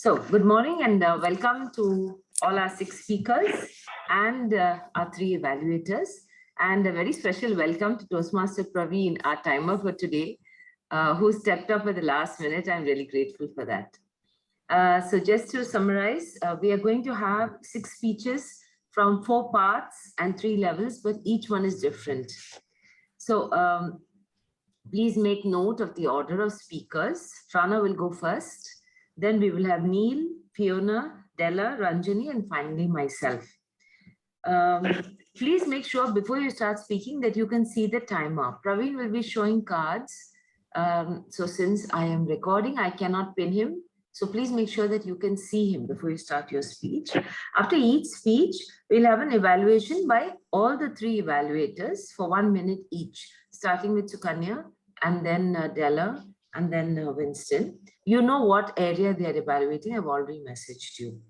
So, good morning and welcome to all our 6 speakers and our 3 evaluators. And a very special welcome to Toastmaster Praveen, our timer for today, who stepped up at the last minute. I'm really grateful for that. So just to summarize, we are going to have 6 speeches from 4 parts and 3 levels, but each one is different. So please make note of the order of speakers. Prana will go first. Then we will have Neil, Fiona, Della, Ranjani, and finally myself. Please make sure before you start speaking that you can see the timer. Praveen will be showing cards. So since I am recording, I cannot pin him. So please make sure that you can see him before you start your speech. After each speech, we'll have an evaluation by all the 3 evaluators for 1 minute each, starting with Sukanya and then Della and then Winston. You know what area they are evaluating. I've already messaged you.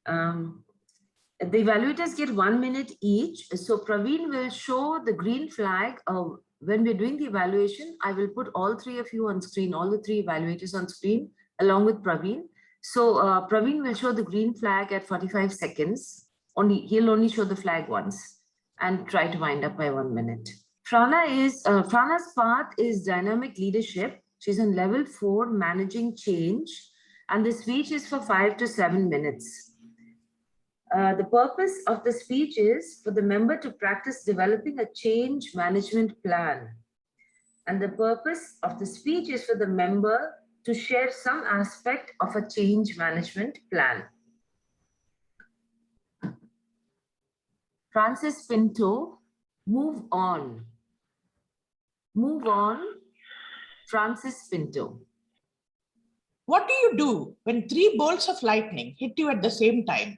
The evaluators get 1 minute each. So Praveen will show the green flag. When we're doing the evaluation, I will put all 3 of you on screen, all the 3 evaluators on screen, along with Praveen. So Praveen will show the green flag at 45 seconds. He'll only show the flag once and try to wind up by 1 minute. Prana's path is dynamic leadership. She's on level 4, managing change. And the speech is for 5 to 7 minutes. The purpose of the speech is for the member to practice developing a change management plan. And the purpose of the speech is for the member to share some aspect of a change management plan. Francis Pinto, move on. Move on, Francis Pinto. What do you do when 3 bolts of lightning hit you at the same time?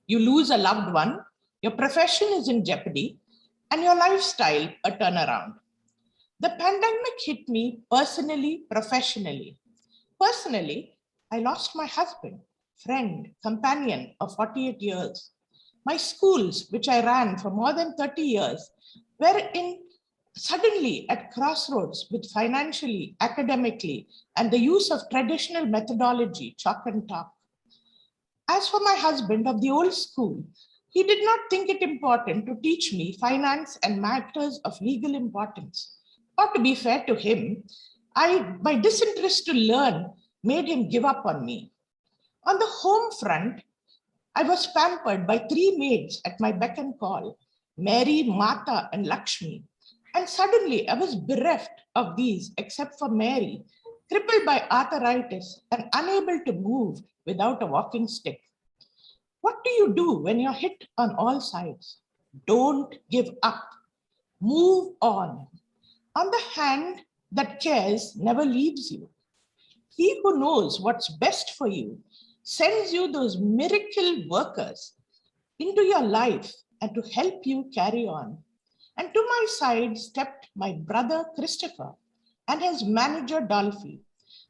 You lose a loved one, your profession is in jeopardy, and your lifestyle a turnaround. The pandemic hit me personally, professionally. Personally, I lost my husband, friend, companion of 48 years. My schools, which I ran for more than 30 years, were suddenly at crossroads with financially, academically, and the use of traditional methodology, chalk and talk. As for my husband of the old school, he did not think it important to teach me finance and matters of legal importance. Or to be fair to him, my disinterest to learn made him give up on me. On the home front, I was pampered by 3 maids at my beck and call, Mary, Martha, and Lakshmi. And suddenly I was bereft of these except for Mary, crippled by arthritis and unable to move without a walking stick. What do you do when you're hit on all sides? Don't give up. Move on. On the hand that cares never leaves you. He who knows what's best for you sends you those miracle workers into your life and to help you carry on. And to my side stepped my brother Christopher and his manager Dolphy,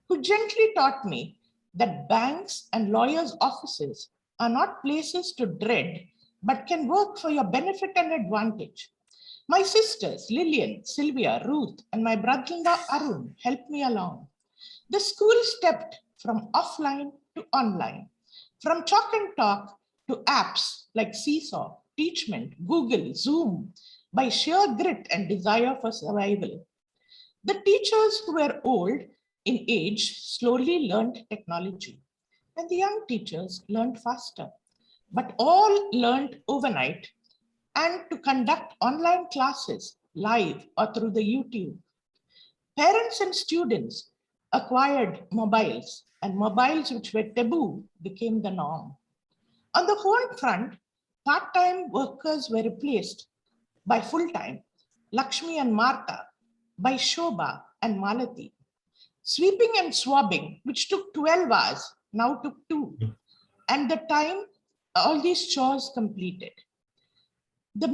who gently taught me that banks and lawyers' offices are not places to dread, but can work for your benefit and advantage. My sisters, Lillian, Sylvia, Ruth, and my brother-in-law Arun helped me along. The school stepped from offline to online, from chalk and talk to apps like Seesaw, Teachment, Google, Zoom, by sheer grit and desire for survival. The teachers who were old in age slowly learned technology, and the young teachers learned faster, but all learned overnight and to conduct online classes live or through the YouTube. Parents and students acquired mobiles, and mobiles which were taboo became the norm. On the home front, part-time workers were replaced by full-time, Lakshmi and Martha, by Shobha and Malati. Sweeping and swabbing, which took 12 hours, now took 2. And the time all these chores completed. The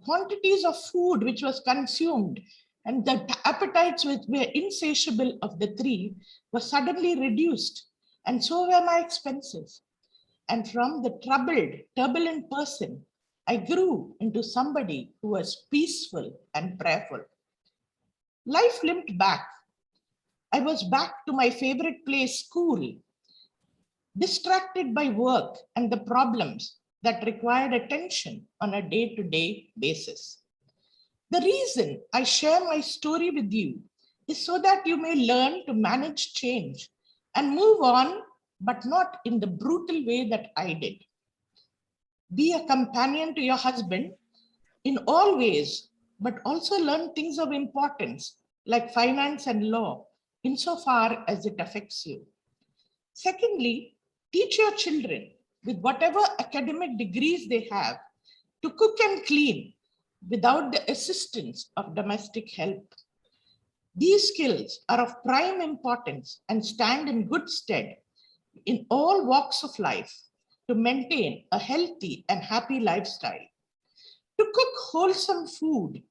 quantities of food which was consumed and the appetites which were insatiable of the 3 were suddenly reduced, and so were my expenses. And from the troubled, turbulent person, I grew into somebody who was peaceful and prayerful. Life limped back. I was back to my favorite place, school, distracted by work and the problems that required attention on a day-to-day basis. The reason I share my story with you is so that you may learn to manage change and move on, but not in the brutal way that I did. Be a companion to your husband in all ways, but also learn things of importance like finance and law, insofar as it affects you. Secondly, teach your children with whatever academic degrees they have to cook and clean without the assistance of domestic help. These skills are of prime importance and stand in good stead in all walks of life to maintain a healthy and happy lifestyle. To cook wholesome food,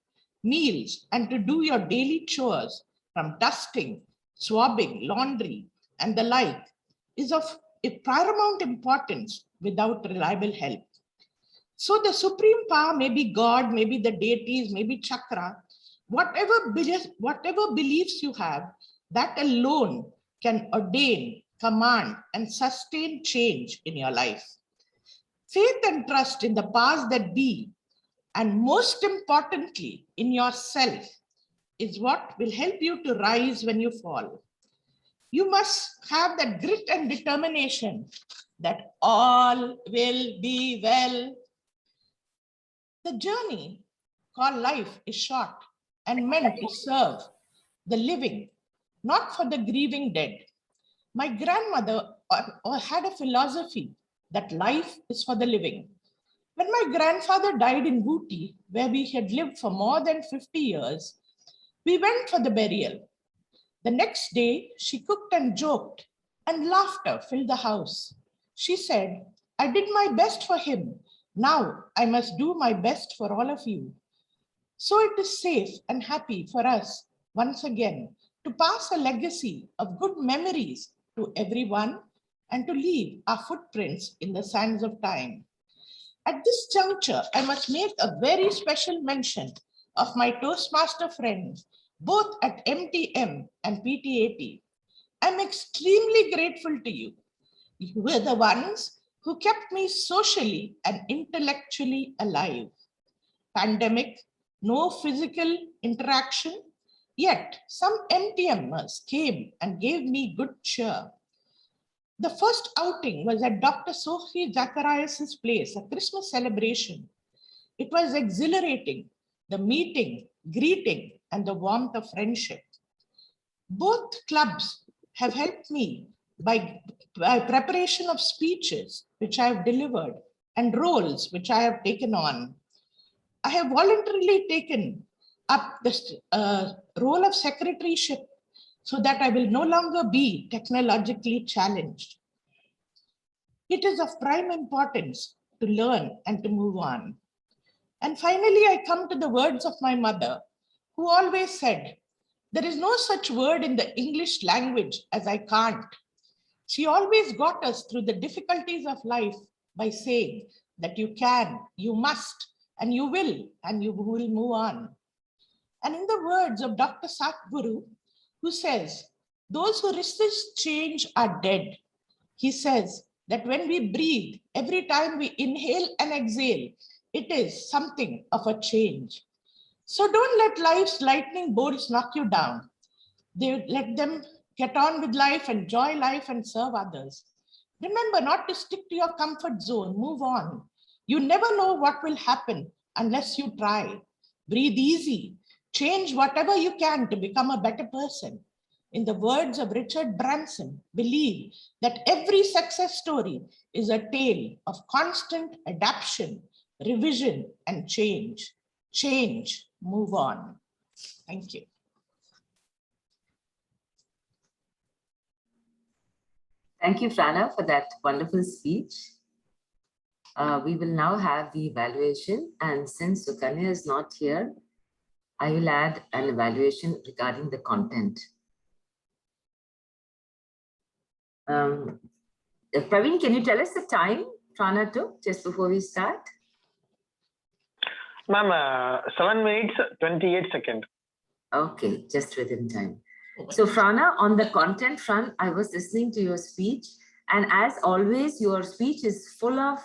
meals, and to do your daily chores from dusting, swabbing, laundry, and the like is of paramount importance without reliable help. So the supreme power may be God, maybe the deities, maybe chakra, whatever beliefs you have, that alone can ordain, command, and sustain change in your life. Faith and trust in the powers that be, and most importantly, in yourself, is what will help you to rise when you fall. You must have that grit and determination that all will be well. The journey called life is short and meant to serve the living, not for the grieving dead. My grandmother had a philosophy that life is for the living. When my grandfather died in Ooty, where we had lived for more than 50 years, we went for the burial. The next day, she cooked and joked, and laughter filled the house. She said, "I did my best for him. Now I must do my best for all of you." So it is safe and happy for us, once again, to pass a legacy of good memories to everyone and to leave our footprints in the sands of time. At this juncture, I must make a very special mention of my Toastmaster friends, both at MTM and PTAT. I'm extremely grateful to you. You were the ones who kept me socially and intellectually alive. Pandemic, no physical interaction, yet some MTMers came and gave me good cheer. The first outing was at Dr. Sophie Zacharias' place, a Christmas celebration. It was exhilarating, the meeting, greeting, and the warmth of friendship. Both clubs have helped me by preparation of speeches, which I have delivered, and roles, which I have taken on. I have voluntarily taken up this role of secretaryship so that I will no longer be technologically challenged. It is of prime importance to learn and to move on. And finally, I come to the words of my mother, who always said, "There is no such word in the English language as I can't." She always got us through the difficulties of life by saying that you can, you must, and you will move on. And in the words of Dr. Satguru, who says, "Those who resist change are dead," he says that when we breathe, every time we inhale and exhale, it is something of a change. So don't let life's lightning bolts knock you down. Let them get on with life, enjoy life, and serve others. Remember not to stick to your comfort zone, move on. You never know what will happen unless you try. Breathe easy, change whatever you can to become a better person. In the words of Richard Branson, believe that every success story is a tale of constant adaptation, revision, and change. Change, move on. Thank you. Thank you, Prana, for that wonderful speech. We will now have the evaluation, and since Sukanya is not here, I will add an evaluation regarding the content. Praveen, can you tell us the time Prana took just before we start? Ma'am, 7 minutes, 28 seconds. Okay, just within time. So Prana, on the content front, I was listening to your speech And as always, your speech is full of,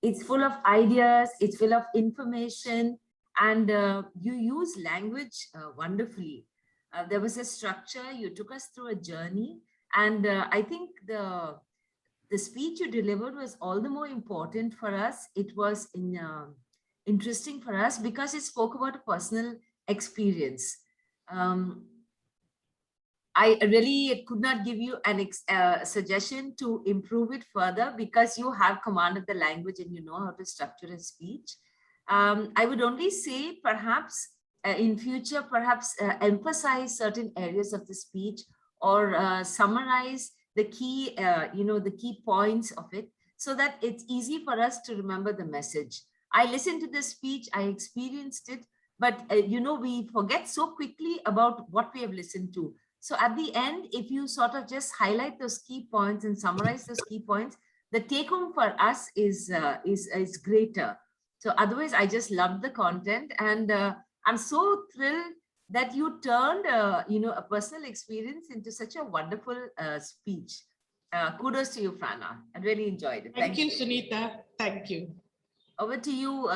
it's full of ideas, it's full of information, and you use language wonderfully. There was a structure, you took us through a journey, and I think the speech you delivered was all the more important for us. It was interesting for us because it spoke about a personal experience. I really could not give you an suggestion to improve it further because you have command of the language and you know how to structure a speech. I would only say perhaps in future, perhaps emphasize certain areas of the speech or summarize the key, the key points of it so that it's easy for us to remember the message. I listened to the speech, I experienced it, but we forget so quickly about what we have listened to. So at the end, if you sort of just highlight those key points and summarize those key points, the take home for us is greater. So otherwise, I just loved the content, and I'm so thrilled that you turned a personal experience into such a wonderful speech. Kudos to you, Prana. I really enjoyed it. Thank you, Sunitha. Thank you. Over to you,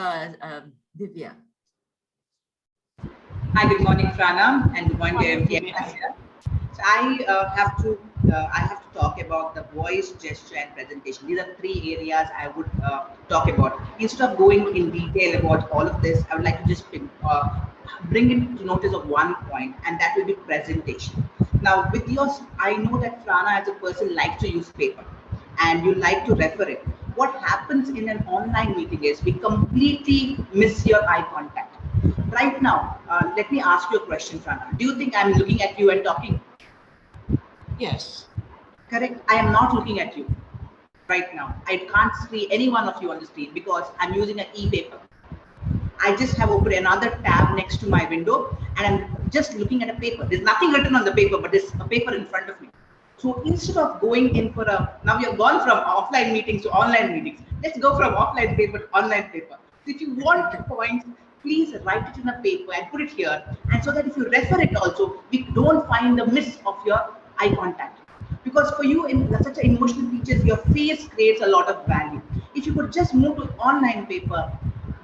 Divya. Hi, good morning, Prana, and good morning, everyone. So I have to talk about the voice, gesture, and presentation. These are three areas I would talk about. Instead of going in detail about all of this, I would like to just bring it to notice of one point, and that will be presentation. Now, with yours, I know that Prana as a person likes to use paper, and you like to refer it. What happens in an online meeting is we completely miss your eye contact. Right now, let me ask you a question, Prana. Do you think I'm looking at you and talking? Yes. Correct. I am not looking at you right now. I can't see any one of you on the screen because I'm using an e-paper. I just have opened another tab next to my window and I'm just looking at a paper. There's nothing written on the paper, but there's a paper in front of me. So instead of going in for now we have gone from offline meetings to online meetings. Let's go from offline paper to online paper. So if you want the points, please write it in a paper and put it here. And so that if you refer it also, we don't find the miss of your eye contact. Because for you in such an emotional features, your face creates a lot of value. If you could just move to online paper,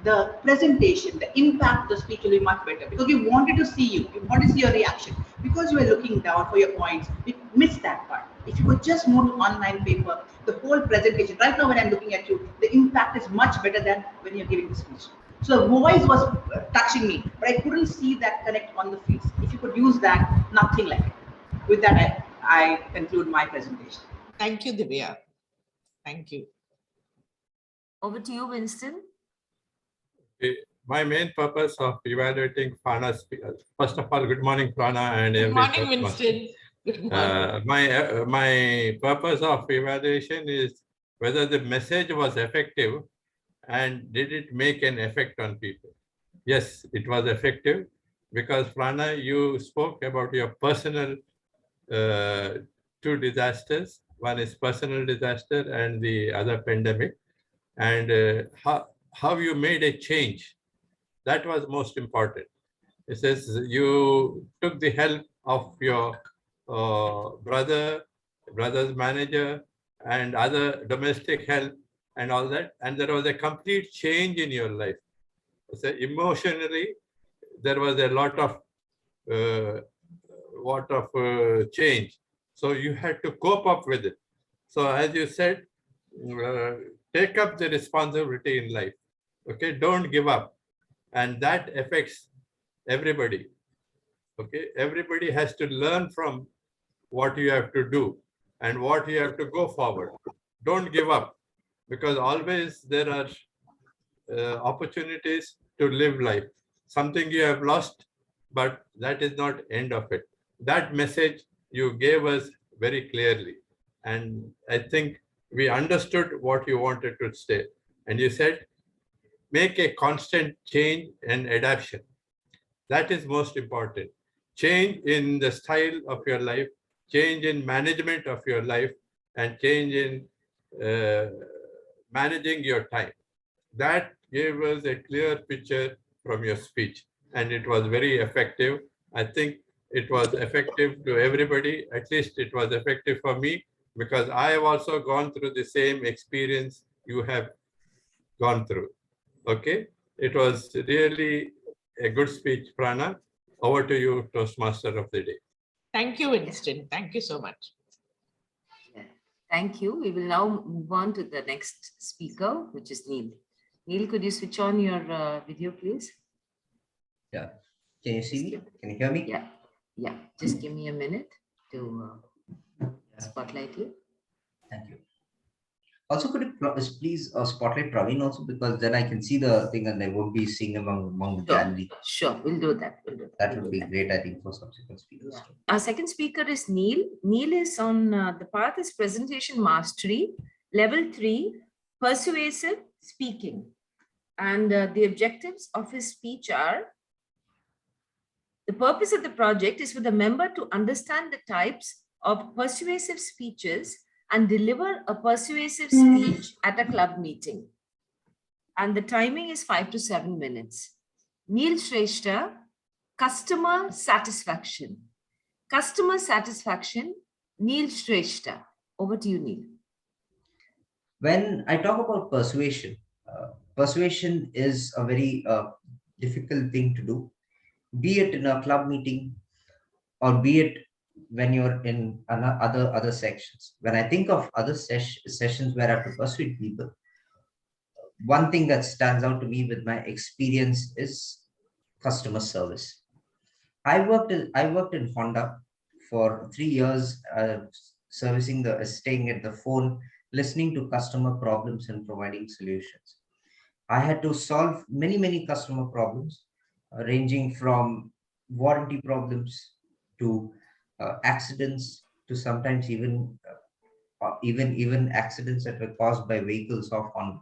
the presentation, the impact of the speech will be much better because we wanted to see you, we want to see your reaction. Because you are looking down for your points, we missed that part. If you could just move to online paper, the whole presentation, right now when I'm looking at you, the impact is much better than when you're giving the speech. So the voice was touching me, but I couldn't see that connect on the face. If you could use that, nothing like it. With that, I conclude my presentation. Thank you, Divya. Thank you. Over to you, Winston. My main purpose of evaluating Prana's, first of all, good morning, Prana, and good morning, Winston. Good morning. My purpose of evaluation is whether the message was effective and did it make an effect on people. Yes, it was effective because Prana, you spoke about your personal two disasters. One is personal disaster and the other pandemic, and how you made a change. That was most important. It says you took the help of your brother's manager, and other domestic help and all that, and there was a complete change in your life. So emotionally, there was a lot of change. So you had to cope up with it. So as you said, take up the responsibility in life. Okay, don't give up. And that affects everybody. Okay, everybody has to learn from what you have to do and what you have to go forward. Don't give up, because always there are opportunities to live life. Something you have lost, but that is not end of it. That message you gave us very clearly. And I think we understood what you wanted to say. And you said, make a constant change and adaptation. That is most important. Change in the style of your life, change in management of your life, and change in managing your time. That gave us a clear picture from your speech, and it was very effective. I think it was effective to everybody. At least it was effective for me, because I have also gone through the same experience you have gone through. Okay, it was really a good speech, Prana. Over to you, Toastmaster of the day. Thank you, Winston. Thank you so much. Yeah. Thank you. We will now move on to the next speaker, which is Neil. Neil, could you switch on your video, please? Yeah. Can you see me? Can you hear me? Yeah. Yeah. Just give me a minute to spotlight you. Thank you. Also, could you please spotlight Praveen also, because then I can see the thing and they won't be seeing among the gallery. Sure, we'll do that. We'll do that. That would be great, I think, for subsequent speakers. Yeah. Our second speaker is Neil. Neil is on the path is presentation mastery, level 3, persuasive speaking. And the objectives of his speech are: the purpose of the project is for the member to understand the types of persuasive speeches and deliver a persuasive speech at a club meeting. And the timing is 5 to 7 minutes. Neil Sreshta, customer satisfaction. Customer satisfaction, Neil Sreshta. Over to you, Neil. When I talk about persuasion, persuasion is a very difficult thing to do, be it in a club meeting or be it when you're in other sections. When I think of other sessions where I have to persuade people, one thing that stands out to me with my experience is customer service. I worked in Honda for 3 years, staying at the phone, listening to customer problems and providing solutions. I had to solve many customer problems, ranging from warranty problems to accidents, to sometimes even accidents that were caused by vehicles of Honda.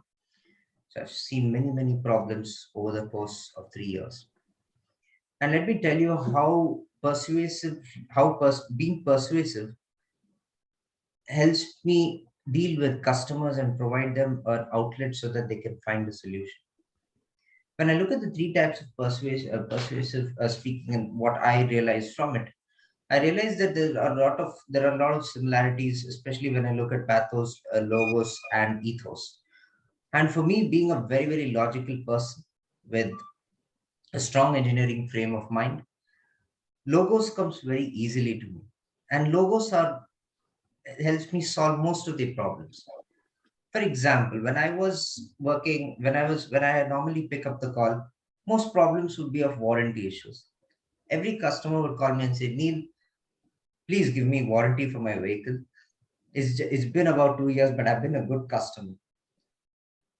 So I've seen many problems over the course of 3 years. And let me tell you how being persuasive helps me deal with customers and provide them an outlet so that they can find a solution. When I look at the 3 types of persuasive speaking and what I realized from it, I realized that there are a lot of similarities, especially when I look at pathos, logos, and ethos. And for me, being a very logical person with a strong engineering frame of mind, logos comes very easily to me, and logos helps me solve most of the problems. For example, when I normally pick up the call, most problems would be of warranty issues. Every customer would call me and say, Neil, please give me warranty for my vehicle. It's been about 2 years, but I've been a good customer.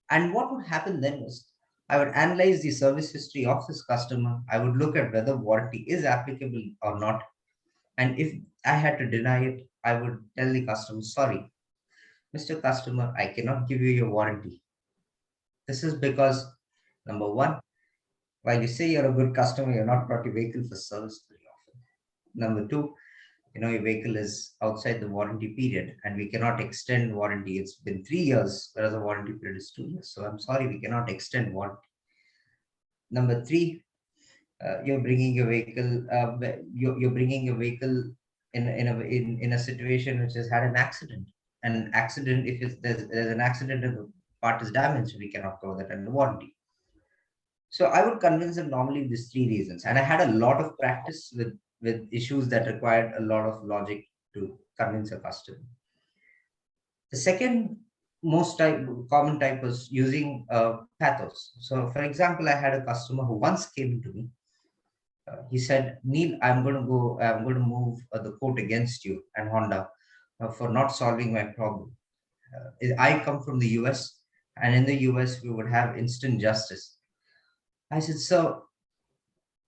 And what would happen then was, I would analyze the service history of this customer. I would look at whether warranty is applicable or not. And if I had to deny it, I would tell the customer, sorry, Mr. Customer, I cannot give you your warranty. This is because, number one, while you say you're a good customer, you're not brought your vehicle for service very often. Number two, your vehicle is outside the warranty period and we cannot extend warranty. It's been 3 years, whereas the warranty period is 2 years. So I'm sorry, we cannot extend warranty. Number three, you're bringing your vehicle. You're bringing your vehicle in a situation which has had an accident. An accident, if there's an accident and the part is damaged, we cannot cover that under warranty. So I would convince them normally these 3 reasons, and I had a lot of practice with issues that required a lot of logic to convince a customer. The second most common type was using pathos. So for example, I had a customer who once came to me. He said, Neil, I'm going to move the court against you and Honda for not solving my problem. I come from the US, and in the US, we would have instant justice. I said, sir,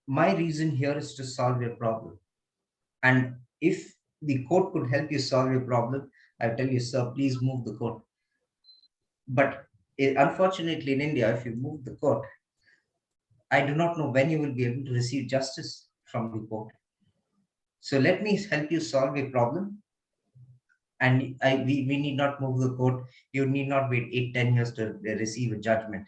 my reason here is to solve your problem. And if the court could help you solve your problem, I tell you, sir, please move the court. But unfortunately, in India, if you move the court, I do not know when you will be able to receive justice from the court. So let me help you solve a problem. And we need not move the court. You need not wait 8-10 years to receive a judgment.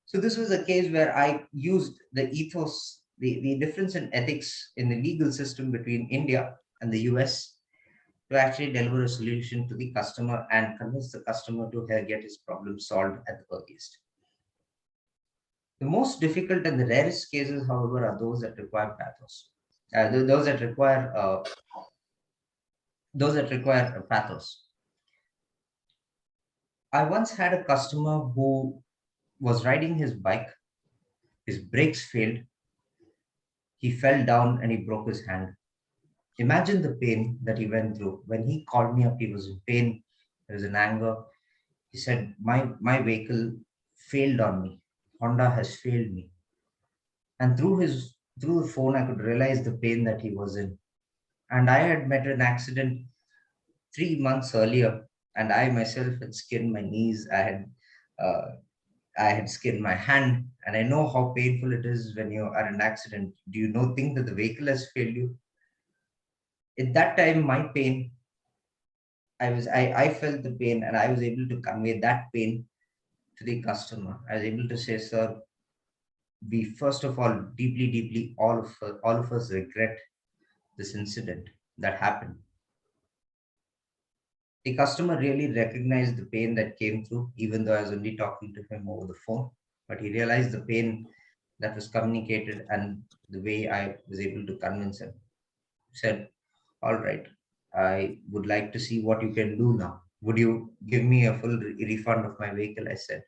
So this was a case where I used the ethos, the difference in ethics in the legal system between India and the US, to actually deliver a solution to the customer and convince the customer to get his problem solved at the earliest. The most difficult and the rarest cases, however, are those that require pathos. Those that require pathos. I once had a customer who was riding his bike, his brakes failed, he fell down and he broke his hand. Imagine the pain that he went through. When he called me up, he was in pain, he was in anger. He said, my vehicle failed on me. Honda has failed me. And through the phone, I could realize the pain that he was in. And I had met an accident 3 months earlier, and I myself had skinned my knees. I had skinned my hand, and I know how painful it is when you are in an accident. Do you think that the vehicle has failed you? At that time, my pain, I felt the pain, and I was able to convey that pain to the customer. I was able to say, sir, we first of all deeply, all of us regret this incident that happened. The customer really recognized the pain that came through, even though I was only talking to him over the phone. But he realized the pain that was communicated and the way I was able to convince him. He said, all right, I would like to see what you can do now. Would you give me a full refund of my vehicle? I said,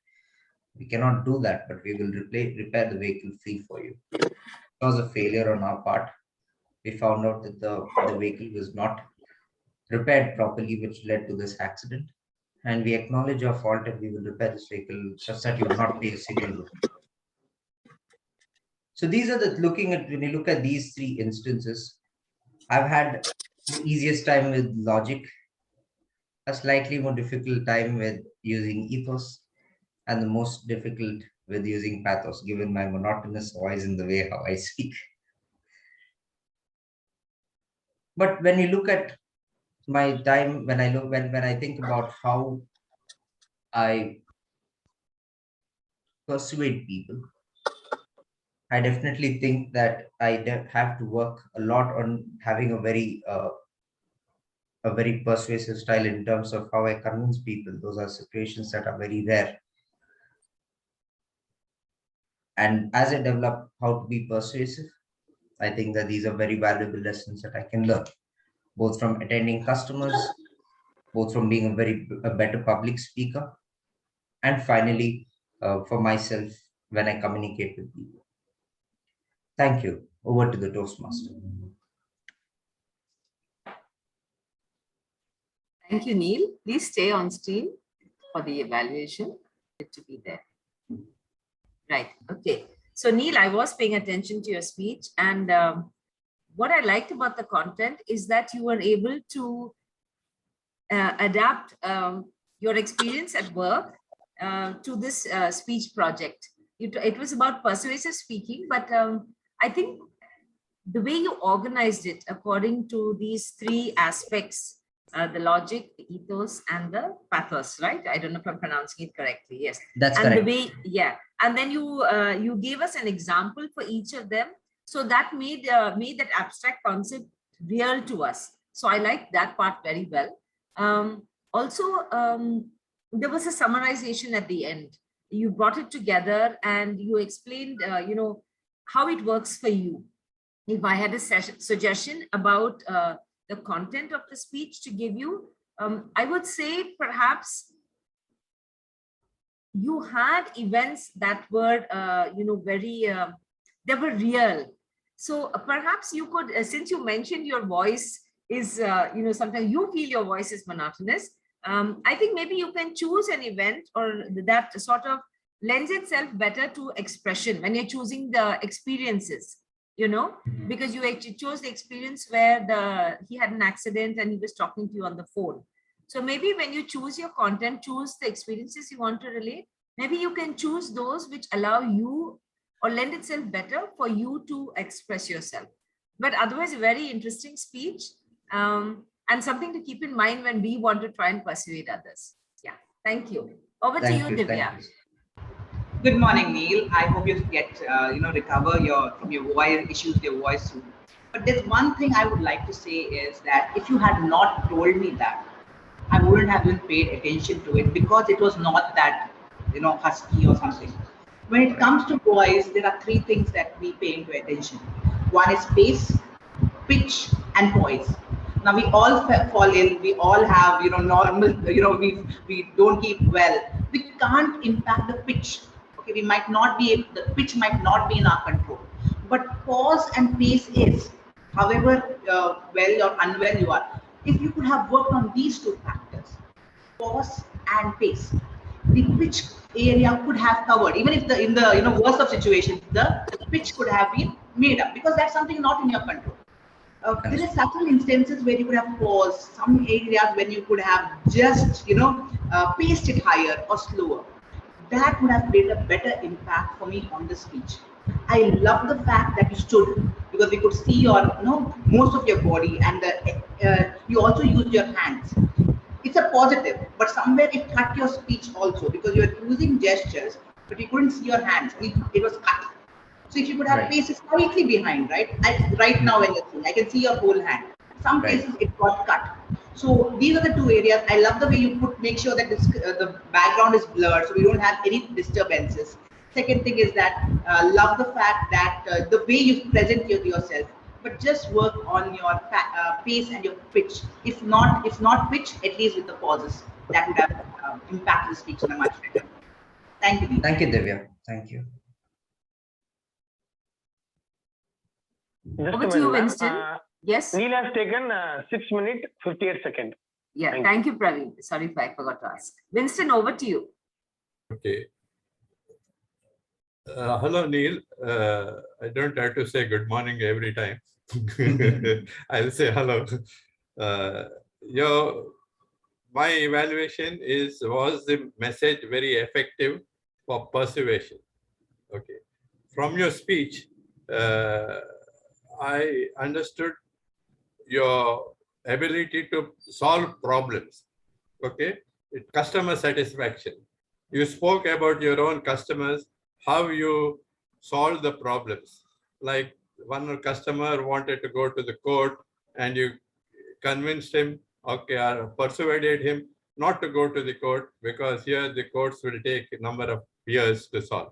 we cannot do that, but we will repair the vehicle free for you. It was a failure on our part. We found out that the vehicle was not repaired properly, which led to this accident. And we acknowledge our fault and we will repair this vehicle such that you will not pay a single rupee. So these are when you look at these three instances, I've had the easiest time with logic, a slightly more difficult time with using ethos, and the most difficult with using pathos, given my monotonous voice and the way how I speak. But when you look at my time, when I think about how I persuade people, I definitely think that I have to work a lot on having a very persuasive style in terms of how I convince people. Those are situations that are very rare. And as I develop how to be persuasive, I think that these are very valuable lessons that I can learn, both from attending customers, both from being a better public speaker, and finally, for myself when I communicate with people. Thank you. Over to the Toastmaster. Thank you, Neil. Please stay on screen for the evaluation. Good to be there. Right. Okay. So, Neil, I was paying attention to your speech, and what I liked about the content is that you were able to adapt your experience at work to this speech project. It was about persuasive speaking, but I think the way you organized it according to these three aspects, the logic, the ethos, and the pathos, right? I don't know if I'm pronouncing it correctly. Yes. That's and correct. The way, yeah. And then you gave us an example for each of them. So that made that abstract concept real to us. So I like that part very well. Also, there was a summarization at the end. You brought it together and you explained, how it works for you. If I had a suggestion about the content of the speech to give you, I would say perhaps you had events that were, they were real. So perhaps you could, since you mentioned your voice is, sometimes you feel your voice is monotonous. I think maybe you can choose an event or that sort of lends itself better to expression when you're choosing the experiences, because you actually chose the experience where he had an accident and he was talking to you on the phone. So maybe when you choose your content, choose the experiences you want to relate. Maybe you can choose those which allow you or lend itself better for you to express yourself. But otherwise, a very interesting speech and something to keep in mind when we want to try and persuade others. Yeah, thank you. Over to you, Divya. Good morning, Neil. I hope you get recover from your voice issues, your voice But there's one thing I would like to say is that if you had not told me that, I wouldn't have even paid attention to it because it was not that, husky or something. When it comes to voice, there are three things that we pay into attention. One is pace, pitch, and poise. Now we all fall ill. We all have, normal, we don't keep well. We can't impact the pitch. Okay, we might not be, the pitch might not be in our control. But pause and pace is, however well or unwell you are. If you could have worked on these two factors, pause and pace, the pitch area could have covered. Even if in the worst of situations, the pitch could have been made up because that's something not in your control. There are certain instances where you could have paused, some areas when you could have just, paced it higher or slower. That would have made a better impact for me on the speech. I love the fact that you stood because we could see your, most of your body, and you also used your hands. It's a positive, but somewhere it cut your speech also because you're using gestures, but you couldn't see your hands. It was cut. So if you could have faces slightly behind, right? Right now when you're seeing, I can see your whole hand. Some places it got cut. So these are the two areas. I love the way you make sure that the background is blurred, so we don't have any disturbances. Second thing is that love the fact that the way you present yourself, but just work on your pace and your pitch. If not pitch, at least with the pauses, that would have impacted the speech in a much better. Thank you. Thank you, Divya. Thank you. Just Over a to you, minute, Winston. Yes. Neil has taken 6 minutes 58 seconds. Yeah, thank you, Praveen. Sorry if I forgot to ask. Winston, over to you. Okay. Hello, Neil. I don't have to say good morning every time. I'll say hello. My evaluation was the message very effective for persuasion? Okay. From your speech, I understood your ability to solve problems. Okay. Customer satisfaction. You spoke about your own customers, how you solve the problems. Like one customer wanted to go to the court and you convinced him, okay, or persuaded him not to go to the court because here the courts will take a number of years to solve.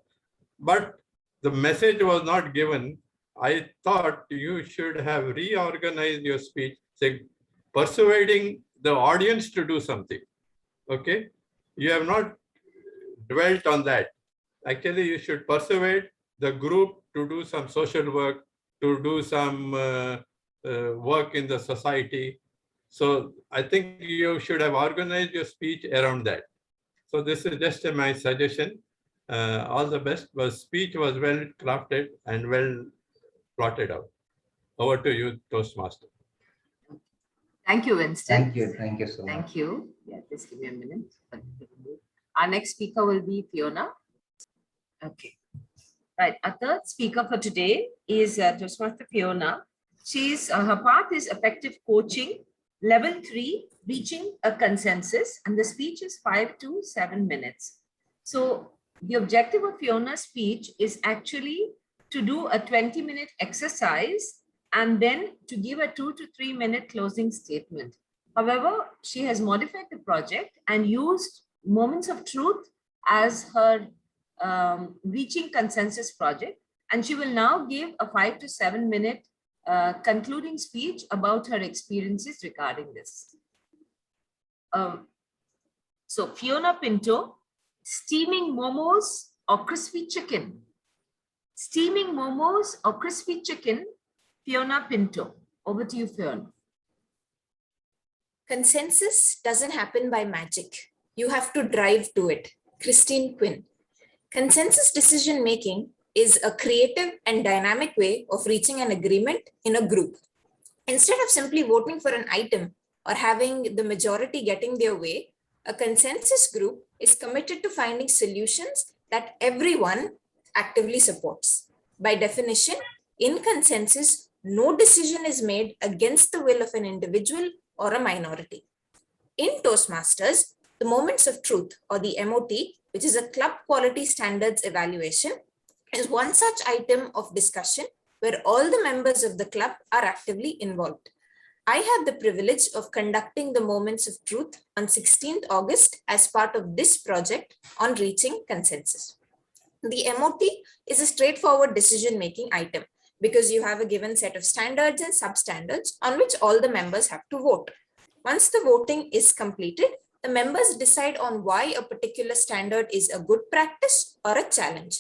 But the message was not given. I thought you should have reorganized your speech, say, persuading the audience to do something. Okay, you have not dwelt on that. Actually, you should persuade the group to do some social work, to do some work in the society. So I think you should have organized your speech around that. So this is just my suggestion. All the best. The speech was well crafted and well plotted out. Over to you, Toastmaster. Thank you, Winston. Thank you. Thank you so much. Thank you. Yeah, just give me a minute. Our next speaker will be Fiona. Okay. Right. Our third speaker for today is Toastmaster Fiona. Her path is effective coaching, level 3, reaching a consensus, and the speech is 5 to 7 minutes. So the objective of Fiona's speech is actually to do a 20-minute exercise and then to give a 2 to 3 minute closing statement. However, she has modified the project and used Moments of Truth as her reaching consensus project. And she will now give a 5 to 7 minute concluding speech about her experiences regarding this. So Fiona Pinto, steaming momos or crispy chicken? Steaming momos or crispy chicken? Fiona Pinto. Over to you, Fiona. Consensus doesn't happen by magic. You have to drive to it. Christine Quinn. Consensus decision making is a creative and dynamic way of reaching an agreement in a group. Instead of simply voting for an item or having the majority getting their way, a consensus group is committed to finding solutions that everyone actively supports. By definition, in consensus, no decision is made against the will of an individual or a minority. In Toastmasters, the Moments of Truth, or the MOT, which is a club quality standards evaluation, is one such item of discussion where all the members of the club are actively involved. I had the privilege of conducting the Moments of Truth on 16th August as part of this project on reaching consensus. The MOT is a straightforward decision-making item because you have a given set of standards and substandards on which all the members have to vote. Once the voting is completed, the members decide on why a particular standard is a good practice or a challenge.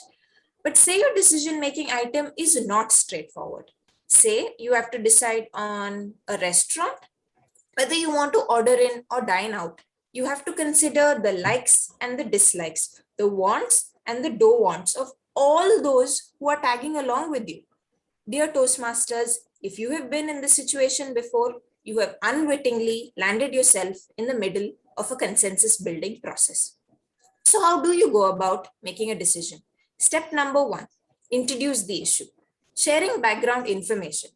But say your decision-making item is not straightforward. Say you have to decide on a restaurant, whether you want to order in or dine out. You have to consider the likes and the dislikes, the wants and the don't wants of all those who are tagging along with you. Dear Toastmasters, if you have been in this situation before, you have unwittingly landed yourself in the middle of a consensus building process. So how do you go about making a decision? Step number 1, introduce the issue. Sharing background information.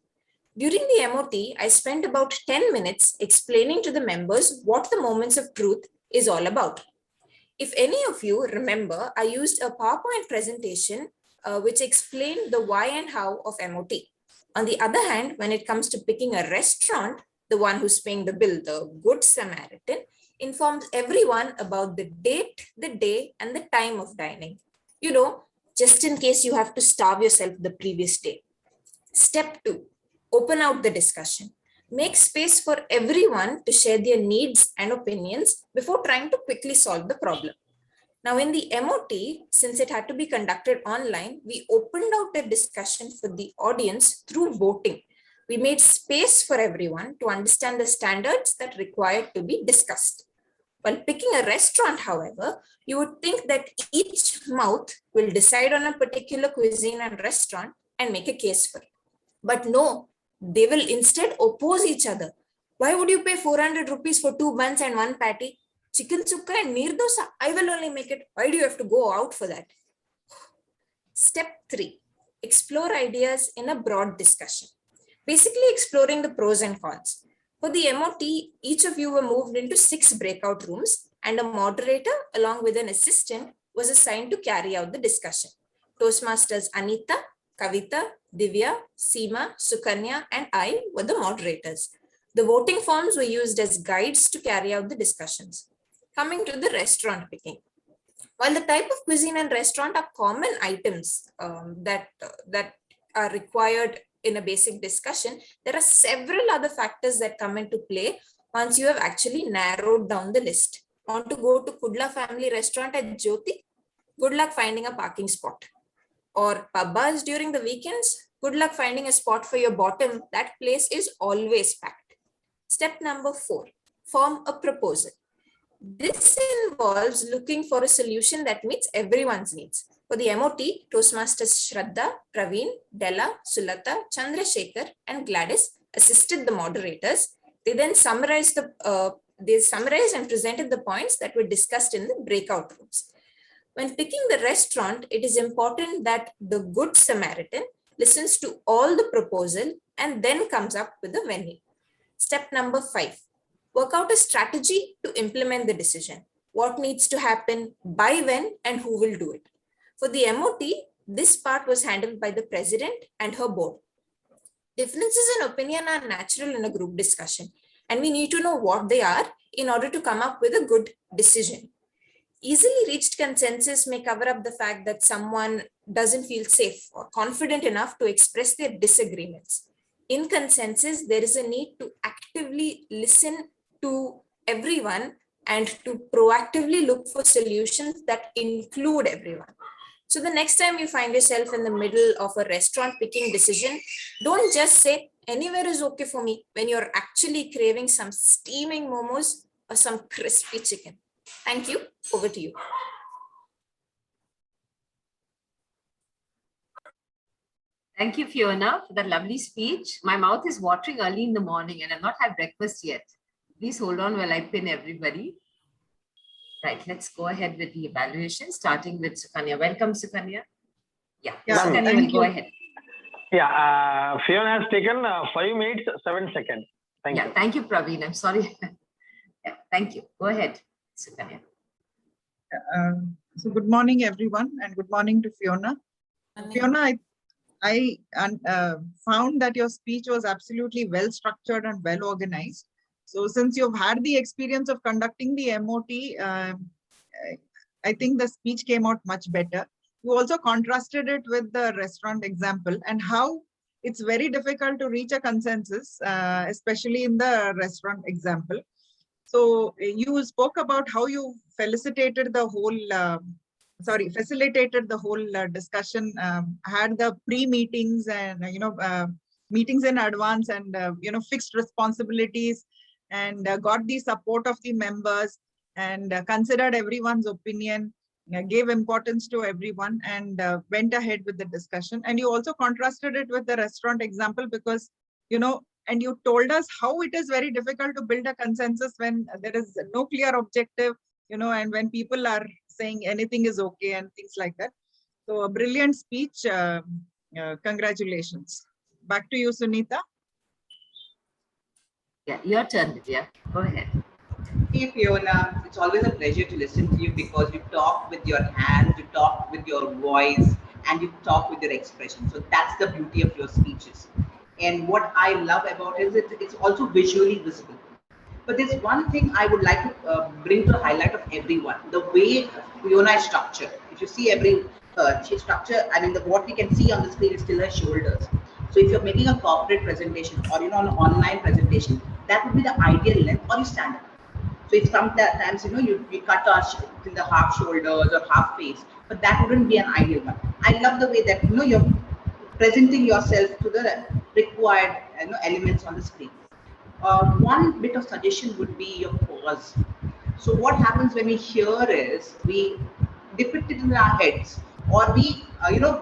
During the MOT, I spent about 10 minutes explaining to the members what the Moments of Truth is all about. If any of you remember, I used a PowerPoint presentation which explained the why and how of MOT. On the other hand, when it comes to picking a restaurant, the one who's paying the bill, the Good Samaritan, informs everyone about the date, the day, and the time of dining. You know, just in case you have to starve yourself the previous day. Step 2, open out the discussion. Make space for everyone to share their needs and opinions before trying to quickly solve the problem. Now in the MOT, since it had to be conducted online, we opened out the discussion for the audience through voting. We made space for everyone to understand the standards that required to be discussed. While picking a restaurant, however, you would think that each mouth will decide on a particular cuisine and restaurant and make a case for it. But no, they will instead oppose each other. Why would you pay 400 rupees for 2 buns and 1 patty? Chicken sukka and neer dosa, I will only make it. Why do you have to go out for that? Step 3, explore ideas in a broad discussion. Basically exploring the pros and cons. For the MOT, each of you were moved into 6 breakout rooms and a moderator along with an assistant was assigned to carry out the discussion. Toastmasters Anita, Kavita, Divya, Seema, Sukanya, and I were the moderators. The voting forms were used as guides to carry out the discussions. Coming to the restaurant picking. While the type of cuisine and restaurant are common items that are required in a basic discussion, there are several other factors that come into play once you have actually narrowed down the list. Want to go to Kudla family restaurant at Jyoti? Good luck finding a parking spot. Or pabbas during the weekends? Good luck finding a spot for your bottom. That place is always packed. Step number 4, form a proposal. This involves looking for a solution that meets everyone's needs. For the MOT, Toastmasters Shraddha, Praveen, Della, Sulata, Chandrasekhar, and Gladys assisted the moderators. They then summarized and presented the points that were discussed in the breakout rooms. When picking the restaurant, it is important that the Good Samaritan listens to all the proposal and then comes up with a venue. Step number 5, work out a strategy to implement the decision. What needs to happen, by when, and who will do it. For the MOT, this part was handled by the president and her board. Differences in opinion are natural in a group discussion, and we need to know what they are in order to come up with a good decision. Easily reached consensus may cover up the fact that someone doesn't feel safe or confident enough to express their disagreements. In consensus, there is a need to actively listen to everyone and to proactively look for solutions that include everyone. So the next time you find yourself in the middle of a restaurant picking decision, don't just say anywhere is okay for me when you're actually craving some steaming momos or some crispy chicken. Thank you. Over to you. Thank you, Fiona, for that lovely speech. My mouth is watering early in the morning and I've not had breakfast yet. Please hold on while I pin everybody. Right, let's go ahead with the evaluation, starting with Sukanya. Welcome, Sukanya. Yeah, Sukanya will go ahead. Yeah, Fiona has taken 5 minutes, 7 seconds. Thank you. Thank you, Praveen. I'm sorry. Yeah, thank you. Go ahead, Sukanya. So good morning, everyone, and good morning to Fiona. Fiona, I found that your speech was absolutely well structured and well organized. So since you've had the experience of conducting the MOT, I think the speech came out much better. You also contrasted it with the restaurant example and how it's very difficult to reach a consensus, especially in the restaurant example. So you spoke about how you facilitated the whole discussion, had the pre-meetings and meetings in advance and fixed responsibilities, and got the support of the members, and considered everyone's opinion, gave importance to everyone, and went ahead with the discussion. And you also contrasted it with the restaurant example because and you told us how it is very difficult to build a consensus when there is no clear objective, and when people are saying anything is okay and things like that. So a brilliant speech. Congratulations. Back to you, Sunitha. Yeah, your turn, Divya. Go ahead. Hey Fiona, it's always a pleasure to listen to you because you talk with your hands, you talk with your voice, and you talk with your expression. So that's the beauty of your speeches. And what I love about it is it's also visually visible. But there's one thing I would like to bring to the highlight of everyone: the way Fiona is structured. If you see she's structured. I mean, what we can see on the screen is still her shoulders. So if you're making a corporate presentation or an online presentation, that would be the ideal length, or you stand up. So if sometimes we cut our till the half shoulders or half face, but that wouldn't be an ideal one. I love the way that you're presenting yourself to the required elements on the screen. One bit of suggestion would be your pause. So what happens when we hear is we depict it in our heads, or we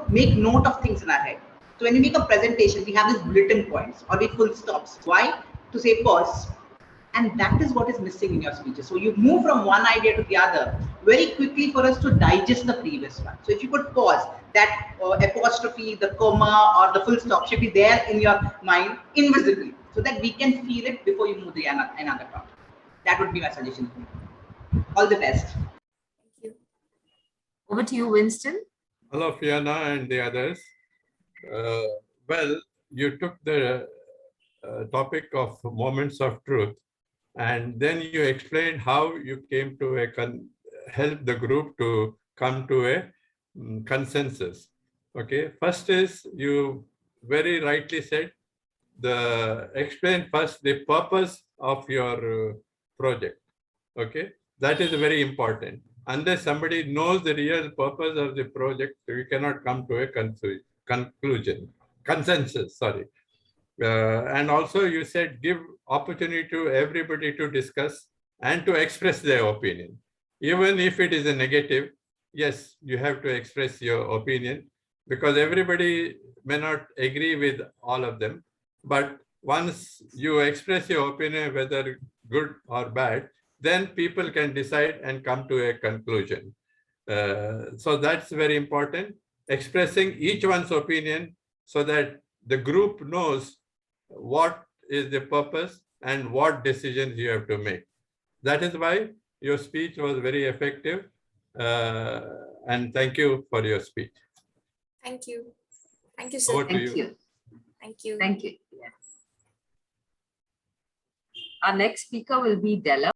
make note of things in our head. So when we make a presentation, we have these bulletin points or we full stops. Why? To say pause. And that is what is missing in your speeches. So you move from one idea to the other very quickly for us to digest the previous one. So if you could pause, that apostrophe, the comma, or the full stop should be there in your mind invisibly, so that we can feel it before you move to another part. That would be my suggestion. All the best. Thank you. Over to you, Winston. Hello, Fiona and the others. Well, you took the topic of moments of truth, and then you explained how you came to help the group to come to a consensus. Okay, first is you very rightly said explain first the purpose of your project. Okay, that is very important. Unless somebody knows the real purpose of the project, we cannot come to a consensus. Sorry. And also you said give opportunity to everybody to discuss and to express their opinion. Even if it is a negative, yes, you have to express your opinion, because everybody may not agree with all of them. But once you express your opinion, whether good or bad, then people can decide and come to a conclusion. So that's very important, expressing each one's opinion so that the group knows what is the purpose and what decisions you have to make. That is why your speech was very effective. And thank you for your speech. Thank you. Thank you, sir. Over to Thank you. Thank you. Thank you. Yes. Our next speaker will be Della.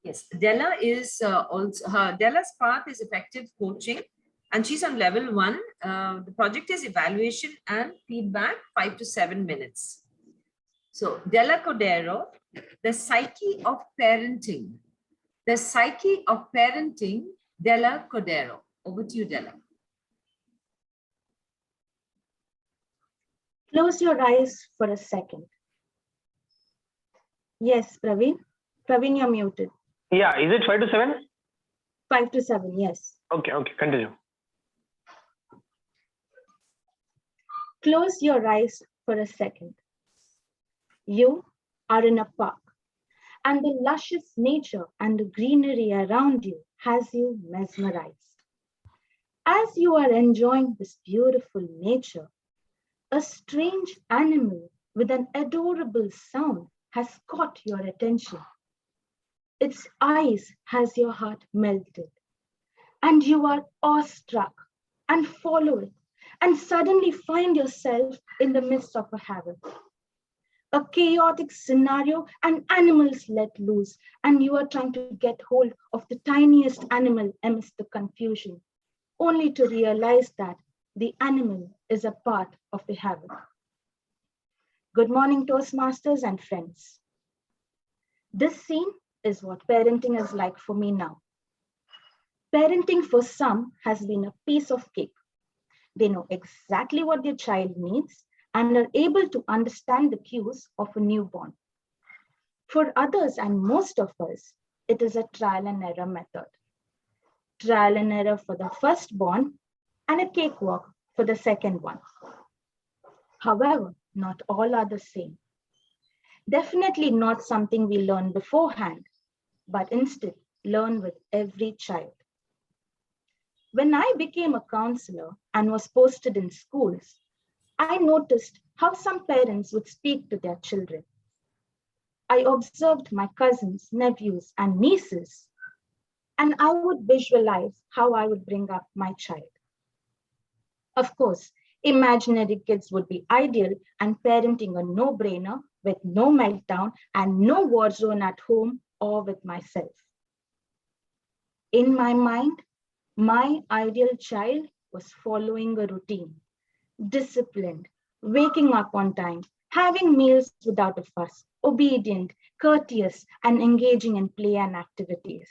Yes, Della is Della's path is effective coaching, and she's on level 1. The project is evaluation and feedback, 5 to 7 minutes. So Della Cordeiro, the psyche of parenting. The psyche of parenting, Della Cordeiro. Over to you, Della. Close your eyes for a second. Yes, Praveen. Praveen, you're muted. Yeah, is it 5 to 7? 5 to 7, yes. Okay, continue. Close your eyes for a second. You are in a park, and the luscious nature and the greenery around you has you mesmerized. As you are enjoying this beautiful nature, a strange animal with an adorable sound has caught your attention. Its eyes has your heart melted, and you are awestruck and follow it and suddenly find yourself in the midst of a havoc. A chaotic scenario and animals let loose, and you are trying to get hold of the tiniest animal amidst the confusion, only to realize that the animal is a part of the havoc. Good morning, Toastmasters and friends. This scene is what parenting is like for me now. Parenting for some has been a piece of cake. They know exactly what their child needs and are able to understand the cues of a newborn. For others and most of us, it is a trial and error method. Trial and error for the firstborn and a cakewalk for the second one. However, not all are the same. Definitely not something we learn beforehand, but instead learn with every child. When I became a counselor and was posted in schools, I noticed how some parents would speak to their children. I observed my cousins, nephews, and nieces, and I would visualize how I would bring up my child. Of course, imaginary kids would be ideal and parenting a no-brainer with no meltdown and no war zone at home or with myself. In my mind, my ideal child was following a routine, disciplined, waking up on time, having meals without a fuss, obedient, courteous, and engaging in play and activities.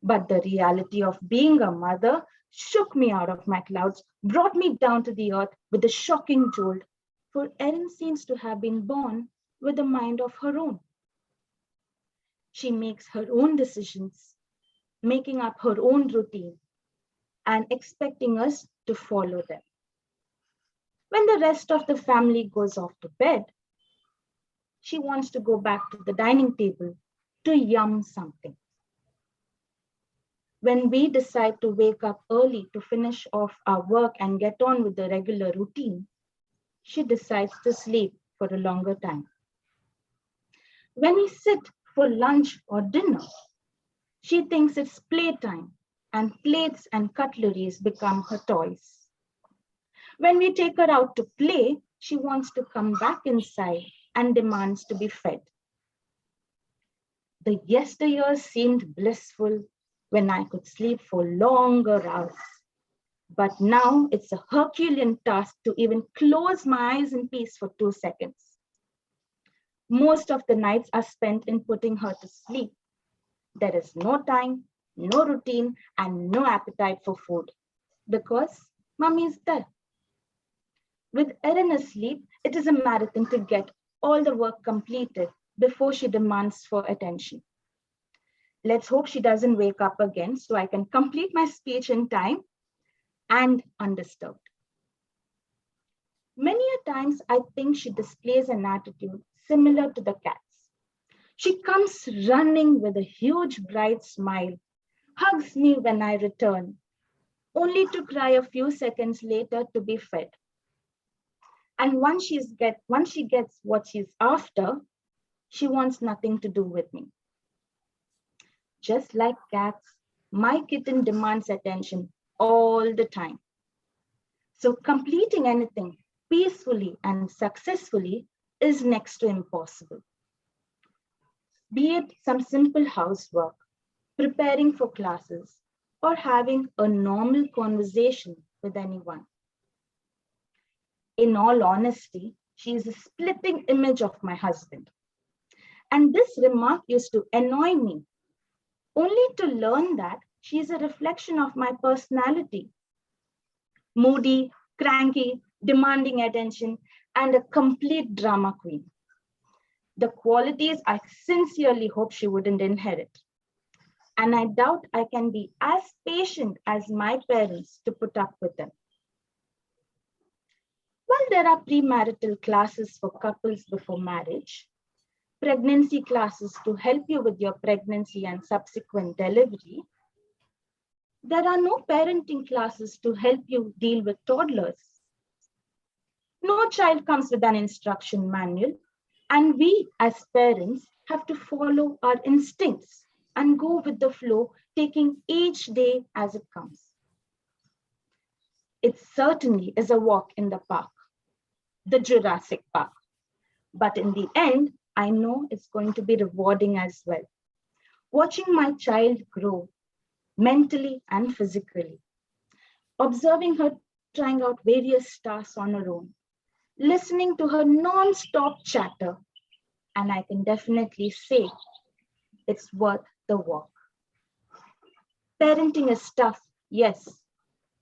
But the reality of being a mother shook me out of my clouds, brought me down to the earth with a shocking jolt, for Erin seems to have been born with a mind of her own. She makes her own decisions, making up her own routine, and expecting us to follow them. When the rest of the family goes off to bed, she wants to go back to the dining table to yum something. When we decide to wake up early to finish off our work and get on with the regular routine, she decides to sleep for a longer time. When we sit for lunch or dinner, she thinks it's playtime, and plates and cutleries become her toys. When we take her out to play, she wants to come back inside and demands to be fed. The yesteryears seemed blissful when I could sleep for longer hours. But now it's a Herculean task to even close my eyes in peace for 2 seconds. Most of the nights are spent in putting her to sleep. There is no time, no routine, and no appetite for food because mommy is there. With Erin asleep, it is a marathon to get all the work completed before she demands for attention. Let's hope she doesn't wake up again so I can complete my speech in time and undisturbed. Many a times I think she displays an attitude similar to the cat's. She comes running with a huge bright smile, hugs me when I return, only to cry a few seconds later to be fed. And once she gets what she's after, she wants nothing to do with me. Just like cats, my kitten demands attention all the time. So completing anything peacefully and successfully is next to impossible. Be it some simple housework, preparing for classes, or having a normal conversation with anyone. In all honesty, she is a splitting image of my husband. And this remark used to annoy me, only to learn that she is a reflection of my personality. Moody, cranky, demanding attention, and a complete drama queen. The qualities I sincerely hope she wouldn't inherit. And I doubt I can be as patient as my parents to put up with them. While there are premarital classes for couples before marriage, pregnancy classes to help you with your pregnancy and subsequent delivery, there are no parenting classes to help you deal with toddlers. No child comes with an instruction manual, and we as parents have to follow our instincts and go with the flow, taking each day as it comes. It certainly is a walk in the park, the Jurassic Park. But in the end, I know it's going to be rewarding as well. Watching my child grow mentally and physically, observing her trying out various tasks on her own, listening to her non-stop chatter, and I can definitely say it's worth the walk. Parenting is tough, yes.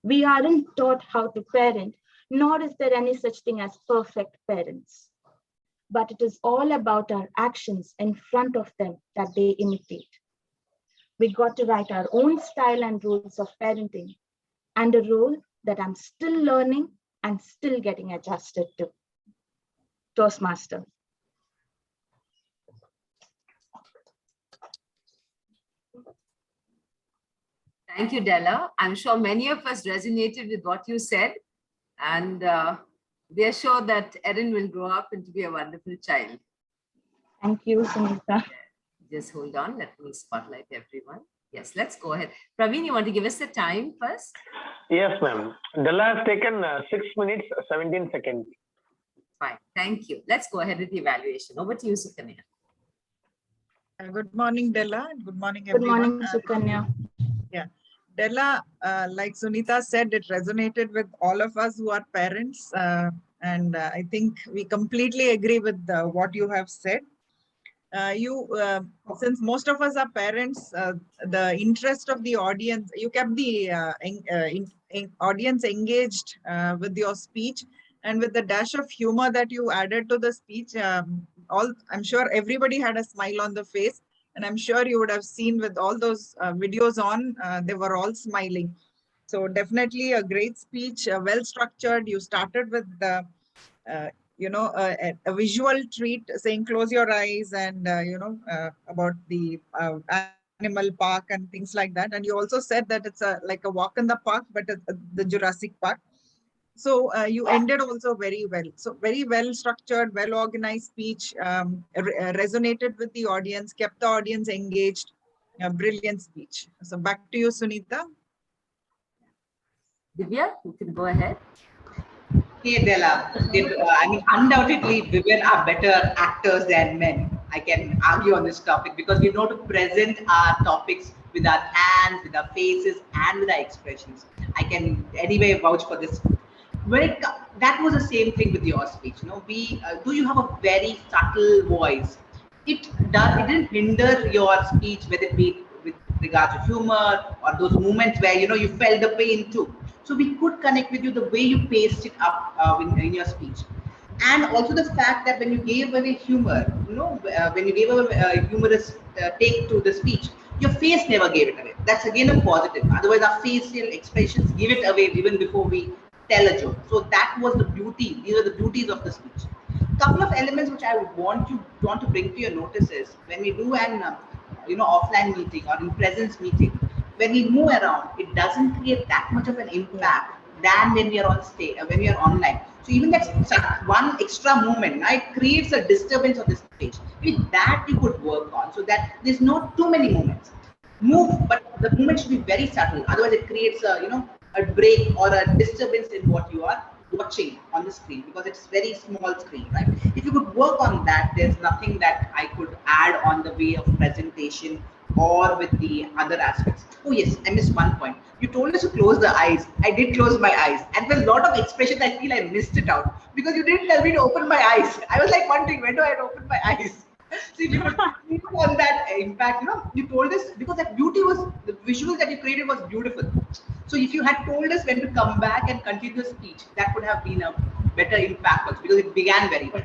We aren't taught how to parent, nor is there any such thing as perfect parents. But it is all about our actions in front of them that they imitate. We got to write our own style and rules of parenting, and a role that I'm still learning and still getting adjusted to. Toastmaster. Thank you, Della. I'm sure many of us resonated with what you said, and we are sure that Erin will grow up and to be a wonderful child. Thank you, Sunitha. Just hold on. Let me spotlight everyone. Yes, let's go ahead. Praveen, you want to give us the time first? Yes, ma'am. Della has taken 6 minutes, 17 seconds. Fine. Thank you. Let's go ahead with the evaluation. Over to you, Sukanya. Good morning, Della. Good morning, Good everyone. morning, Sukanya. Della, like Sunitha said, it resonated with all of us who are parents. And I think we completely agree with what you have said. Since most of us are parents, the interest of the audience, you kept the audience engaged with your speech, and with the dash of humor that you added to the speech, I'm sure everybody had a smile on the face. And I'm sure you would have seen with all those videos on, they were all smiling. So definitely a great speech, well structured. You started with the, a visual treat, saying close your eyes, and about the animal park and things like that. And you also said that it's like a walk in the park, but the Jurassic Park. So you ended also very well. So very well structured, well organized speech, resonated with the audience, kept the audience engaged. A brilliant speech. So back to you, Sunitha. Divya, you can go ahead. Hey, Della. I mean, undoubtedly, women are better actors than men. I can argue on this topic because we know to present our topics with our hands, with our faces, and with our expressions. I can anyway vouch for this. That was the same thing with your speech. You have a very subtle voice. It didn't hinder your speech, whether it be with regard to humor or those moments where you felt the pain too. So we could connect with you the way you paced it up in your speech, and also the fact that when you gave away humor, when you gave away a humorous take to the speech, your face never gave it away. That's again a positive. Otherwise, our facial expressions give it away even before we tell a joke. So that was the beauty. These are the beauties of the speech. Couple of elements which I would want to bring to your notice is when we do an offline meeting or in presence meeting, when we move around, it doesn't create that much of an impact than when we are on stage, when we are online. So even that one extra movement, it creates a disturbance of the stage. With that you could work on, so that there's not too many movements. Move, but the movement should be very subtle. Otherwise, it creates a break or a disturbance in what you are watching on the screen, because it's very small screen, right? If you could work on that, there's nothing that I could add on the way of presentation or with the other aspects. Oh yes, I missed one point. You told us to close the eyes. I did close my eyes, and with a lot of expressions, I feel I missed it out because you didn't tell me to open my eyes. I was like wondering, when do I open my eyes? So if you could on that impact, you told us, because that beauty was, the visuals that you created was beautiful. So if you had told us when to come back and continue the speech, that would have been a better impact also, because it began very well.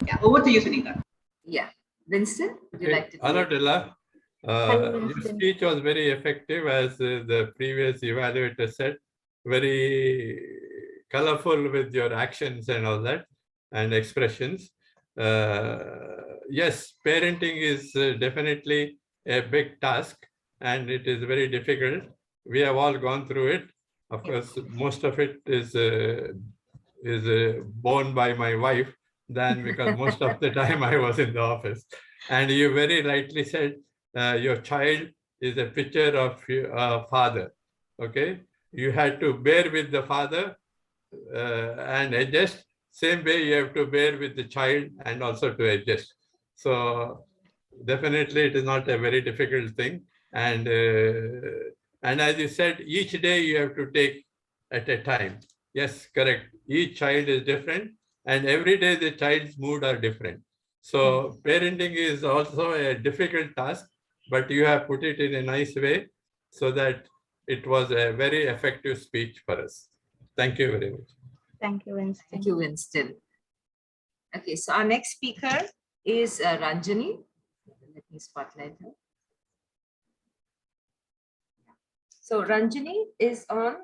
Yeah, over to you, Sunitha. Yeah. Winston, would you like to? Hello, Della. Your speech was very effective, as the previous evaluator said, very colorful with your actions and all that, and expressions. Yes, parenting is definitely a big task, and it is very difficult. We have all gone through it. Of course, most of it is borne by my wife, than because most of the time I was in the office. And you very rightly said, your child is a picture of your father. Okay, you had to bear with the father and adjust. Same way you have to bear with the child and also to adjust. So definitely it is not a very difficult thing. And as you said, each day you have to take at a time. Yes, correct. Each child is different, and every day the child's mood are different. So parenting is also a difficult task, but you have put it in a nice way so that it was a very effective speech for us. Thank you very much. Thank you, Winston. Thank you, Winston. Okay, so our next speaker is Ranjani. Let me spotlight her. So Ranjani is on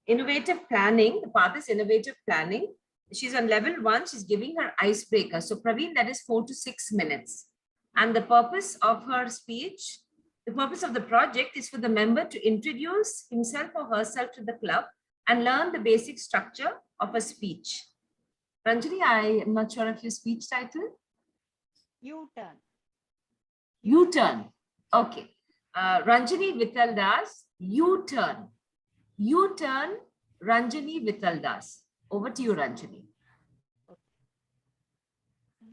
innovative planning. The path is innovative planning. She's on level 1. She's giving her icebreaker. So Praveen, that is 4 to 6 minutes. And the purpose of her speech, the purpose of the project is for the member to introduce himself or herself to the club and learn the basic structure of a speech. Ranjani, I am not sure of your speech title. U-turn. U-turn. Okay. Ranjani Vittaldas, U-turn. U-turn, Ranjani Vittaldas. Over to you, Ranjani.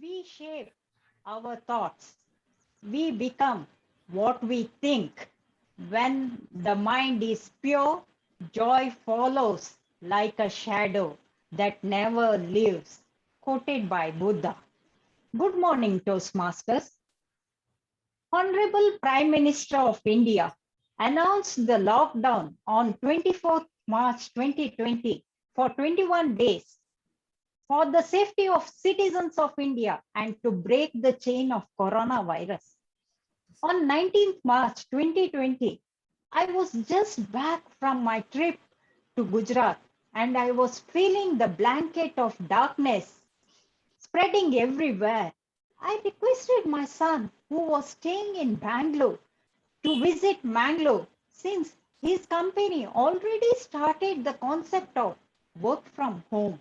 We shape our thoughts. We become what we think. When the mind is pure, joy follows like a shadow that never leaves. Quoted by Buddha. Good morning, Toastmasters. Honorable Prime Minister of India announced the lockdown on 24th March 2020 for 21 days for the safety of citizens of India and to break the chain of coronavirus. On 19th March 2020, I was just back from my trip to Gujarat and I was feeling the blanket of darkness spreading everywhere. I requested my son, who was staying in Bangalore, to visit Mangalore since his company already started the concept of work from home.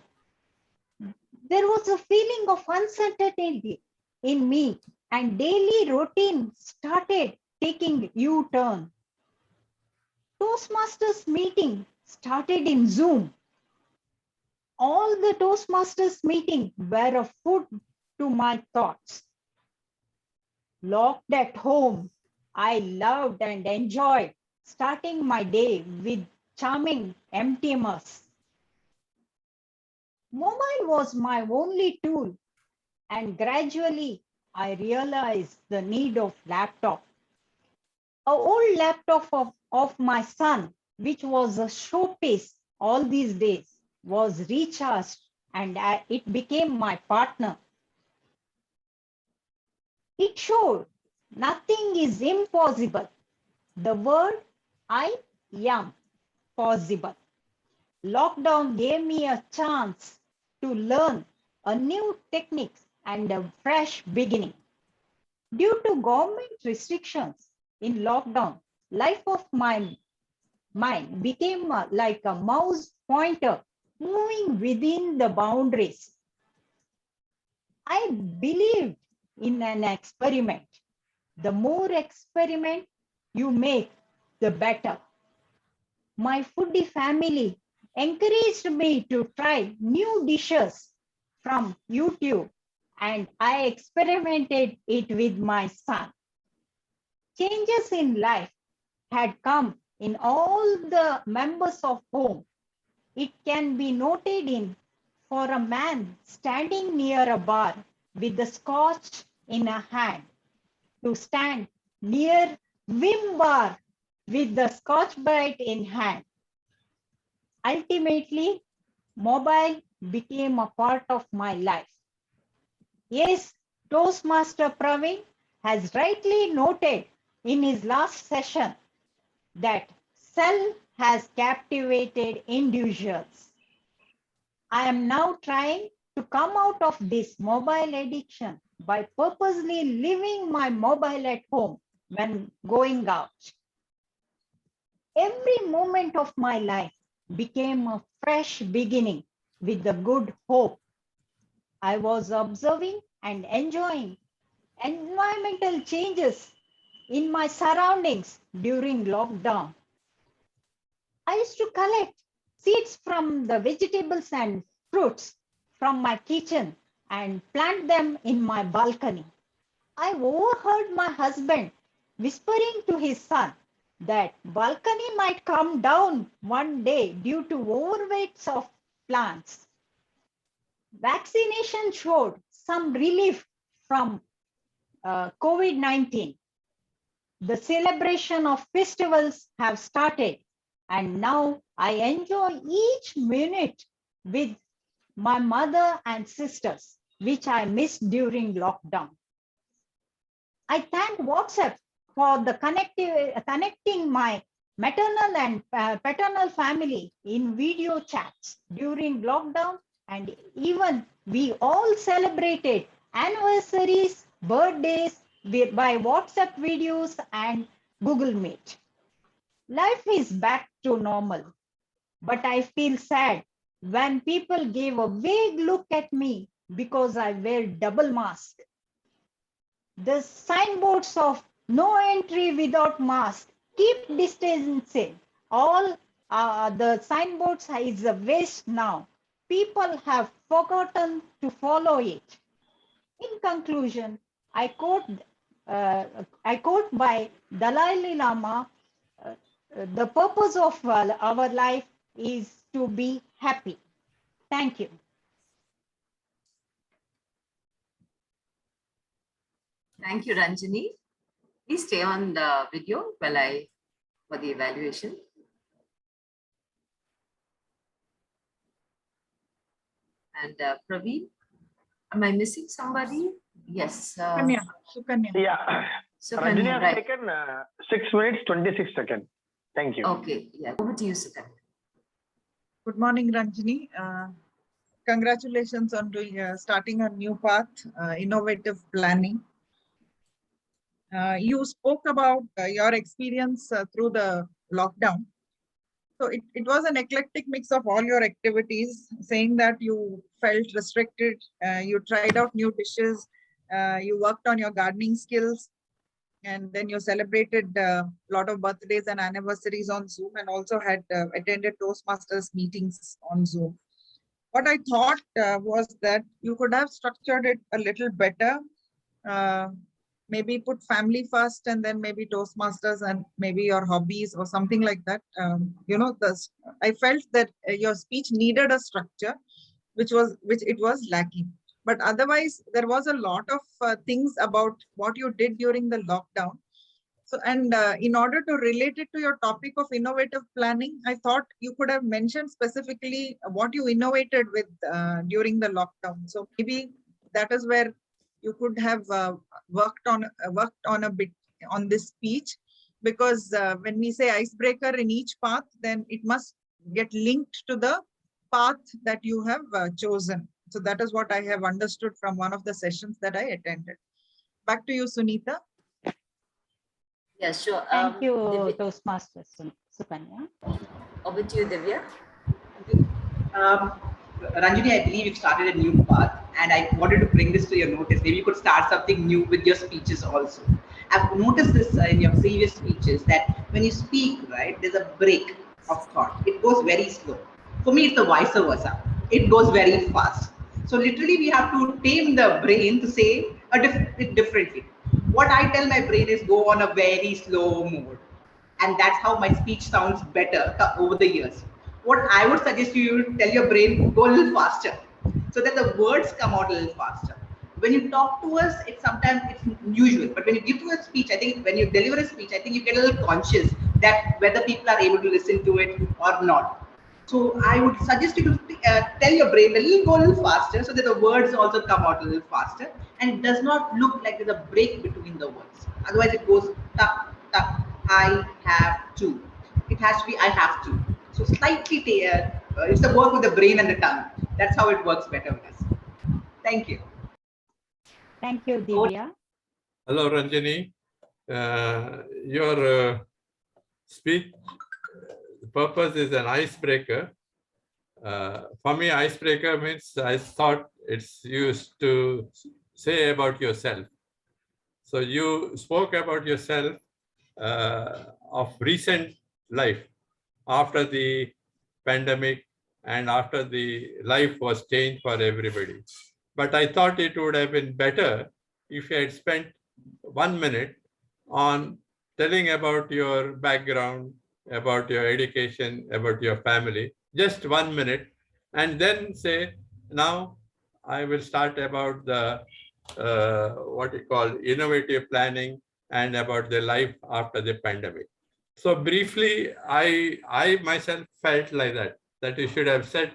There was a feeling of uncertainty in me and daily routine started taking U-turn. Toastmasters meeting started in Zoom. All the Toastmasters meeting were a food to my thoughts. Locked at home, I loved and enjoyed starting my day with charming emptiness. Mobile was my only tool, and gradually I realized the need of laptop. An old laptop of my son, which was a showpiece all these days, was recharged and it became my partner. It showed nothing is impossible. The word I am possible. Lockdown gave me a chance to learn a new technique and a fresh beginning. Due to government restrictions in lockdown, life of my mind became like a mouse pointer moving within the boundaries. I believed in an experiment. The more experiment you make, the better. My foodie family encouraged me to try new dishes from YouTube, and I experimented it with my son. Changes in life had come in all the members of home. It can be noted in for a man standing near a bar with the scotch in a hand to stand near Vim bar with the Scotch Brite in hand. Ultimately, mobile became a part of my life. Yes, Toastmaster Praveen has rightly noted in his last session that cell has captivated individuals. I am now trying to come out of this mobile addiction by purposely leaving my mobile at home when going out. Every moment of my life became a fresh beginning with the good hope. I was observing and enjoying environmental changes in my surroundings during lockdown. I used to collect seeds from the vegetables and fruits from my kitchen and plant them in my balcony. I overheard my husband whispering to his son that balcony might come down one day due to overweights of plants. Vaccination showed some relief from COVID-19. The celebration of festivals have started, and now I enjoy each minute with my mother and sisters, which I missed during lockdown. I thank WhatsApp for the connecting my maternal and paternal family in video chats during lockdown, and even we all celebrated anniversaries, birthdays by WhatsApp videos and Google Meet. Life is back to normal, but I feel sad when people gave a vague look at me because I wear double mask. The signboards of no entry without mask, keep distancing, all the signboards is a waste now. People have forgotten to follow it. In conclusion, I quote by Dalai Lama, the purpose of our life is to be happy. Thank you. Thank you, Ranjani. Please stay on the video while for the evaluation. And Praveen, am I missing somebody? Yes. Sukanya. Yeah. Sukanya, Ranjani has right. taken 6 minutes, 26 seconds. Thank you. Okay. Yeah. Over to you, Sukanya. Good morning, Ranjani. Congratulations on starting a new path, innovative planning. You spoke about your experience through the lockdown. So it was an eclectic mix of all your activities, saying that you felt restricted, you tried out new dishes, you worked on your gardening skills, and then you celebrated a lot of birthdays and anniversaries on Zoom, and also had attended Toastmasters meetings on Zoom. What I thought was that you could have structured it a little better, maybe put family first and then maybe Toastmasters and maybe your hobbies or something like that. I felt that your speech needed a structure, which it was lacking. But otherwise, there was a lot of things about what you did during the lockdown. So, and in order to relate it to your topic of innovative planning, I thought you could have mentioned specifically what you innovated with during the lockdown. So maybe that is where you could have worked on a bit on this speech, because when we say icebreaker in each path, then it must get linked to the path that you have chosen. So that is what I have understood from one of the sessions that I attended. Back to you, Sunitha. Yeah, sure. Thank you, Toastmasters, Sukanya. Over to you, Divya. Ranjani, I believe you've started a new path, and I wanted to bring this to your notice. Maybe you could start something new with your speeches also. I've noticed this in your previous speeches, that when you speak, right, there's a break of thought. It goes very slow. For me, it's the vice versa. It goes very fast. So literally, we have to tame the brain to say it differently. What I tell my brain is go on a very slow mode. And that's how my speech sounds better over the years. What I would suggest you tell your brain, go a little faster, so that the words come out a little faster. When you talk to us, sometimes it's unusual, but when you give to a speech, I think when you deliver a speech, I think you get a little conscious that whether people are able to listen to it or not. So I would suggest you to tell your brain go a little faster, so that the words also come out a little faster, and it does not look like there's a break between the words. Otherwise, it goes tuck, tuck, I have to. It has to be I have to. So slightly, it's the work with the brain and the tongue. That's how it works better with us. Thank you. Thank you, Divya. Hello, Ranjani. Your speech purpose is an icebreaker. For me, icebreaker means I thought it's used to say about yourself. So you spoke about yourself of recent life. after the pandemic and after the life was changed for everybody. But I thought it would have been better if you had spent 1 minute on telling about your background, about your education, about your family, just 1 minute, and then say, now I will start about the what you call innovative planning and about the life after the pandemic. So briefly, I myself felt like that you should have said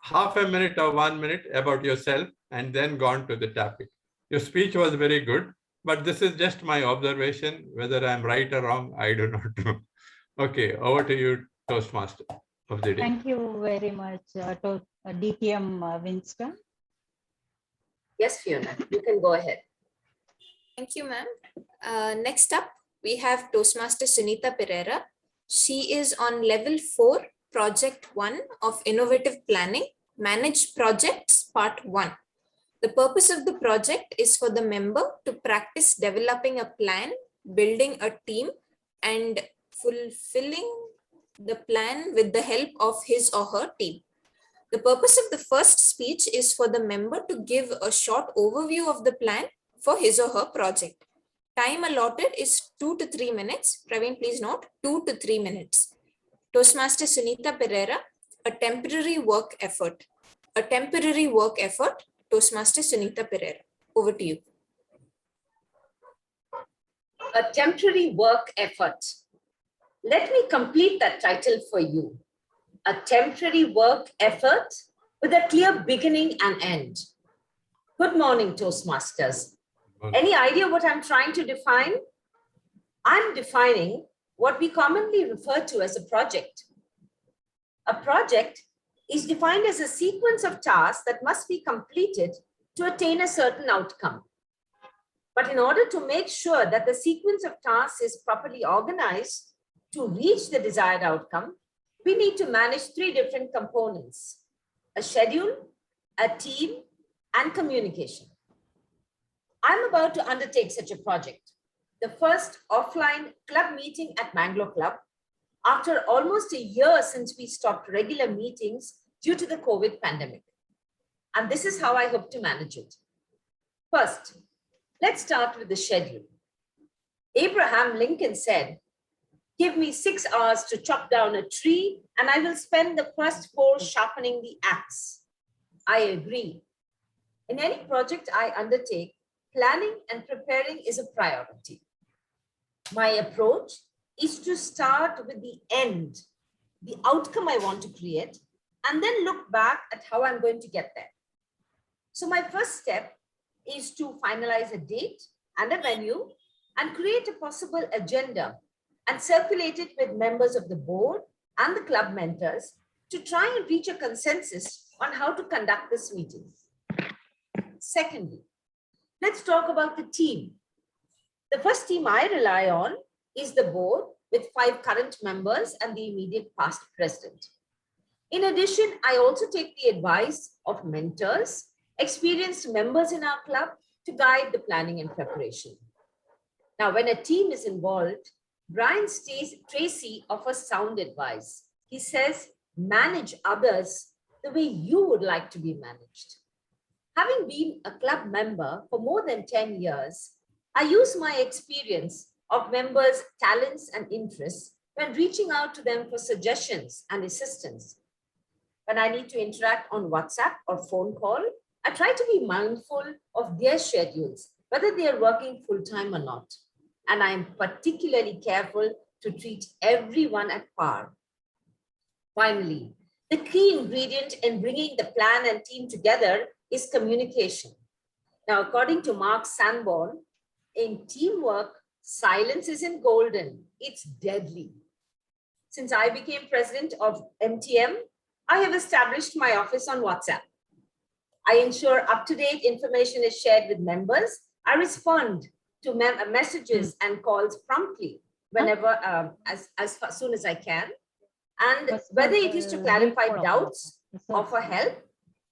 half a minute or 1 minute about yourself and then gone to the topic. Your speech was very good, but this is just my observation. Whether I'm right or wrong, I do not know. Okay, over to you, Toastmaster of the day. Thank you very much, DTM Winston. Yes, Fiona, you can go ahead. Thank you, ma'am. Next up, we have Toastmaster Sunitha Pereira. She is on level 4, project 1 of innovative planning, manage projects part 1. The purpose of the project is for the member to practice developing a plan, building a team, and fulfilling the plan with the help of his or her team. The purpose of the first speech is for the member to give a short overview of the plan for his or her project. Time allotted is 2 to 3 minutes. Praveen, please note 2 to 3 minutes. Toastmaster Sunitha Pereira, a temporary work effort. A temporary work effort. Toastmaster Sunitha Pereira, over to you. A temporary work effort. Let me complete that title for you. A temporary work effort with a clear beginning and end. Good morning, Toastmasters. Any idea what I'm trying to define? I'm defining what we commonly refer to as a project. A project is defined as a sequence of tasks that must be completed to attain a certain outcome. But in order to make sure that the sequence of tasks is properly organized to reach the desired outcome, we need to manage 3 different components: a schedule, a team, and communication. I'm about to undertake such a project. The first offline club meeting at Mangalore Club, after almost a year since we stopped regular meetings due to the COVID pandemic. And this is how I hope to manage it. First, let's start with the schedule. Abraham Lincoln said, "Give me 6 hours to chop down a tree, and I will spend the first 4 sharpening the axe." I agree. In any project I undertake, planning and preparing is a priority. My approach is to start with the end, the outcome I want to create, and then look back at how I'm going to get there. So my first step is to finalize a date and a venue and create a possible agenda and circulate it with members of the board and the club mentors to try and reach a consensus on how to conduct this meeting. Secondly, let's talk about the team. The first team I rely on is the board with 5 current members and the immediate past president. In addition, I also take the advice of mentors, experienced members in our club to guide the planning and preparation. Now, when a team is involved, Brian Tracy offers sound advice. He says, manage others the way you would like to be managed. Having been a club member for more than 10 years, I use my experience of members' talents and interests when reaching out to them for suggestions and assistance. When I need to interact on WhatsApp or phone call, I try to be mindful of their schedules, whether they are working full-time or not. And I am particularly careful to treat everyone at par. Finally, the key ingredient in bringing the plan and team together is communication. Now, according to Mark Sanborn, in teamwork, silence isn't golden, it's deadly. Since I became president of MTM, I have established my office on WhatsApp. I ensure up-to-date information is shared with members. I respond to messages and calls promptly whenever, as soon as I can. And whether it is to clarify doubts, offer help,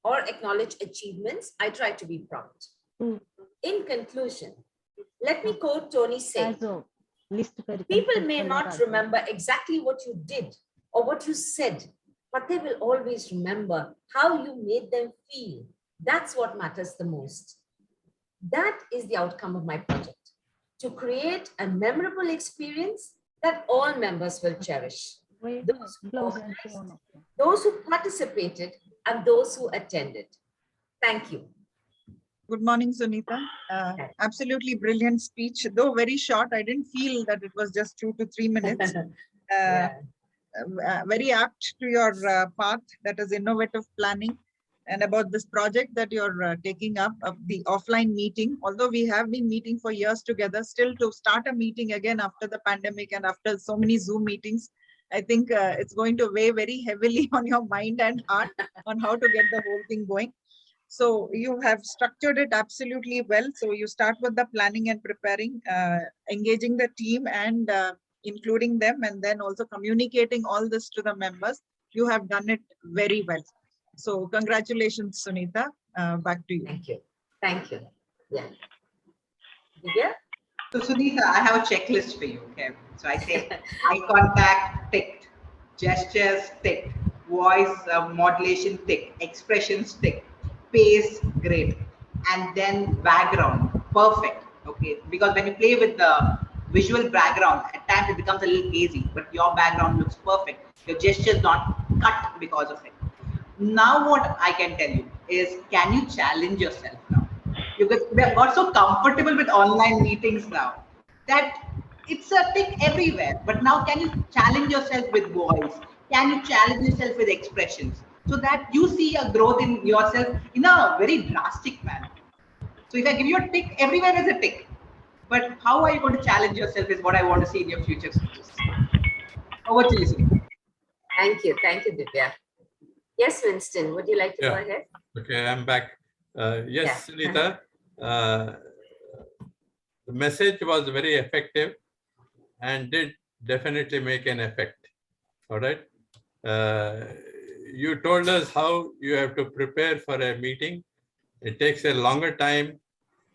or acknowledge achievements, I try to be prompt. In conclusion, let me quote Tony saying, "People may not remember exactly what you did or what you said, but they will always remember how you made them feel. That's what matters the most. That is the outcome of my project, to create a memorable experience that all members will cherish. Those who organized, those who participated, and those who attended. Thank you. Good morning, Sunitha. Absolutely brilliant speech, though very short. I didn't feel that it was just 2 to 3 minutes. Very apt to your path, that is innovative planning, and about this project that you're taking up of the offline meeting. Although we have been meeting for years together, still to start a meeting again after the pandemic and after so many Zoom meetings, I think it's going to weigh very heavily on your mind and heart on how to get the whole thing going. So you have structured it absolutely well. So you start with the planning and preparing, engaging the team and including them, and then also communicating all this to the members. You have done it very well. So congratulations, Sunitha. Back to you. Thank you. Thank you. Yeah. Divya? So Sunitha, I have a checklist for you. Okay. So I say eye contact, ticked. Gestures, ticked. Voice modulation, ticked. Expressions, ticked. Pace, great. And then background, perfect. Okay. Because when you play with the visual background, at times it becomes a little hazy, but your background looks perfect. Your gestures not cut because of it. Now what I can tell you is, can you challenge yourself now? Because we have got so comfortable with online meetings now that it's a tick everywhere. But now can you challenge yourself with voice? Can you challenge yourself with expressions? So that you see a growth in yourself in a very drastic manner. So if I give you a tick, everywhere is a tick. But how are you going to challenge yourself is what I want to see in your future speeches. Over to you, Sunitha. Thank you. Thank you, Divya. Yes, Winston, would you like to go ahead? Okay, I'm back. Yes, Sunitha, the message was very effective and did definitely make an effect. All right. You told us how you have to prepare for a meeting. It takes a longer time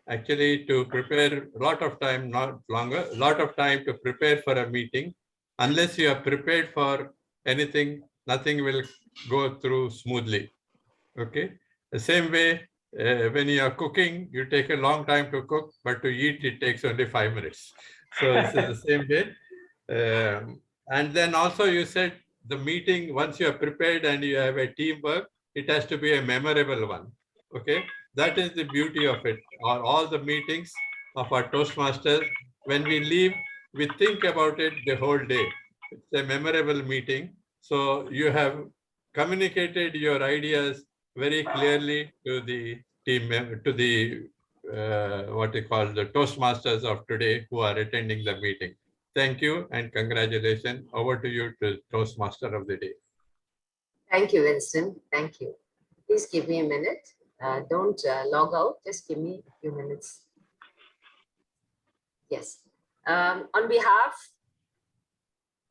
actually to prepare, a lot of time, not longer, a lot of time to prepare for a meeting. Unless you are prepared for anything, nothing will go through smoothly. Okay. The same way, when you are cooking, you take a long time to cook, but to eat, it takes only 5 minutes. So this is the same way. And then also you said the meeting, once you are prepared and you have a teamwork, it has to be a memorable one. Okay. That is the beauty of it. All the meetings of our Toastmasters, when we leave, we think about it the whole day. It's a memorable meeting. So you have communicated your ideas very clearly to the team, to the what you call the Toastmasters of today who are attending the meeting. Thank you and congratulations. Over to you, to Toastmaster of the day. Thank you, Winston. Thank you. Please give me a minute. Don't log out. Just give me a few minutes. Yes. On behalf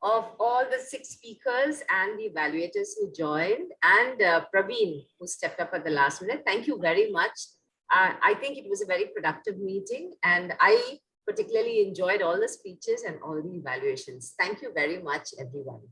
of all the 6 speakers and the evaluators who joined, and Praveen, who stepped up at the last minute, thank you very much. I think it was a very productive meeting, and I particularly enjoyed all the speeches and all the evaluations. Thank you very much, everyone.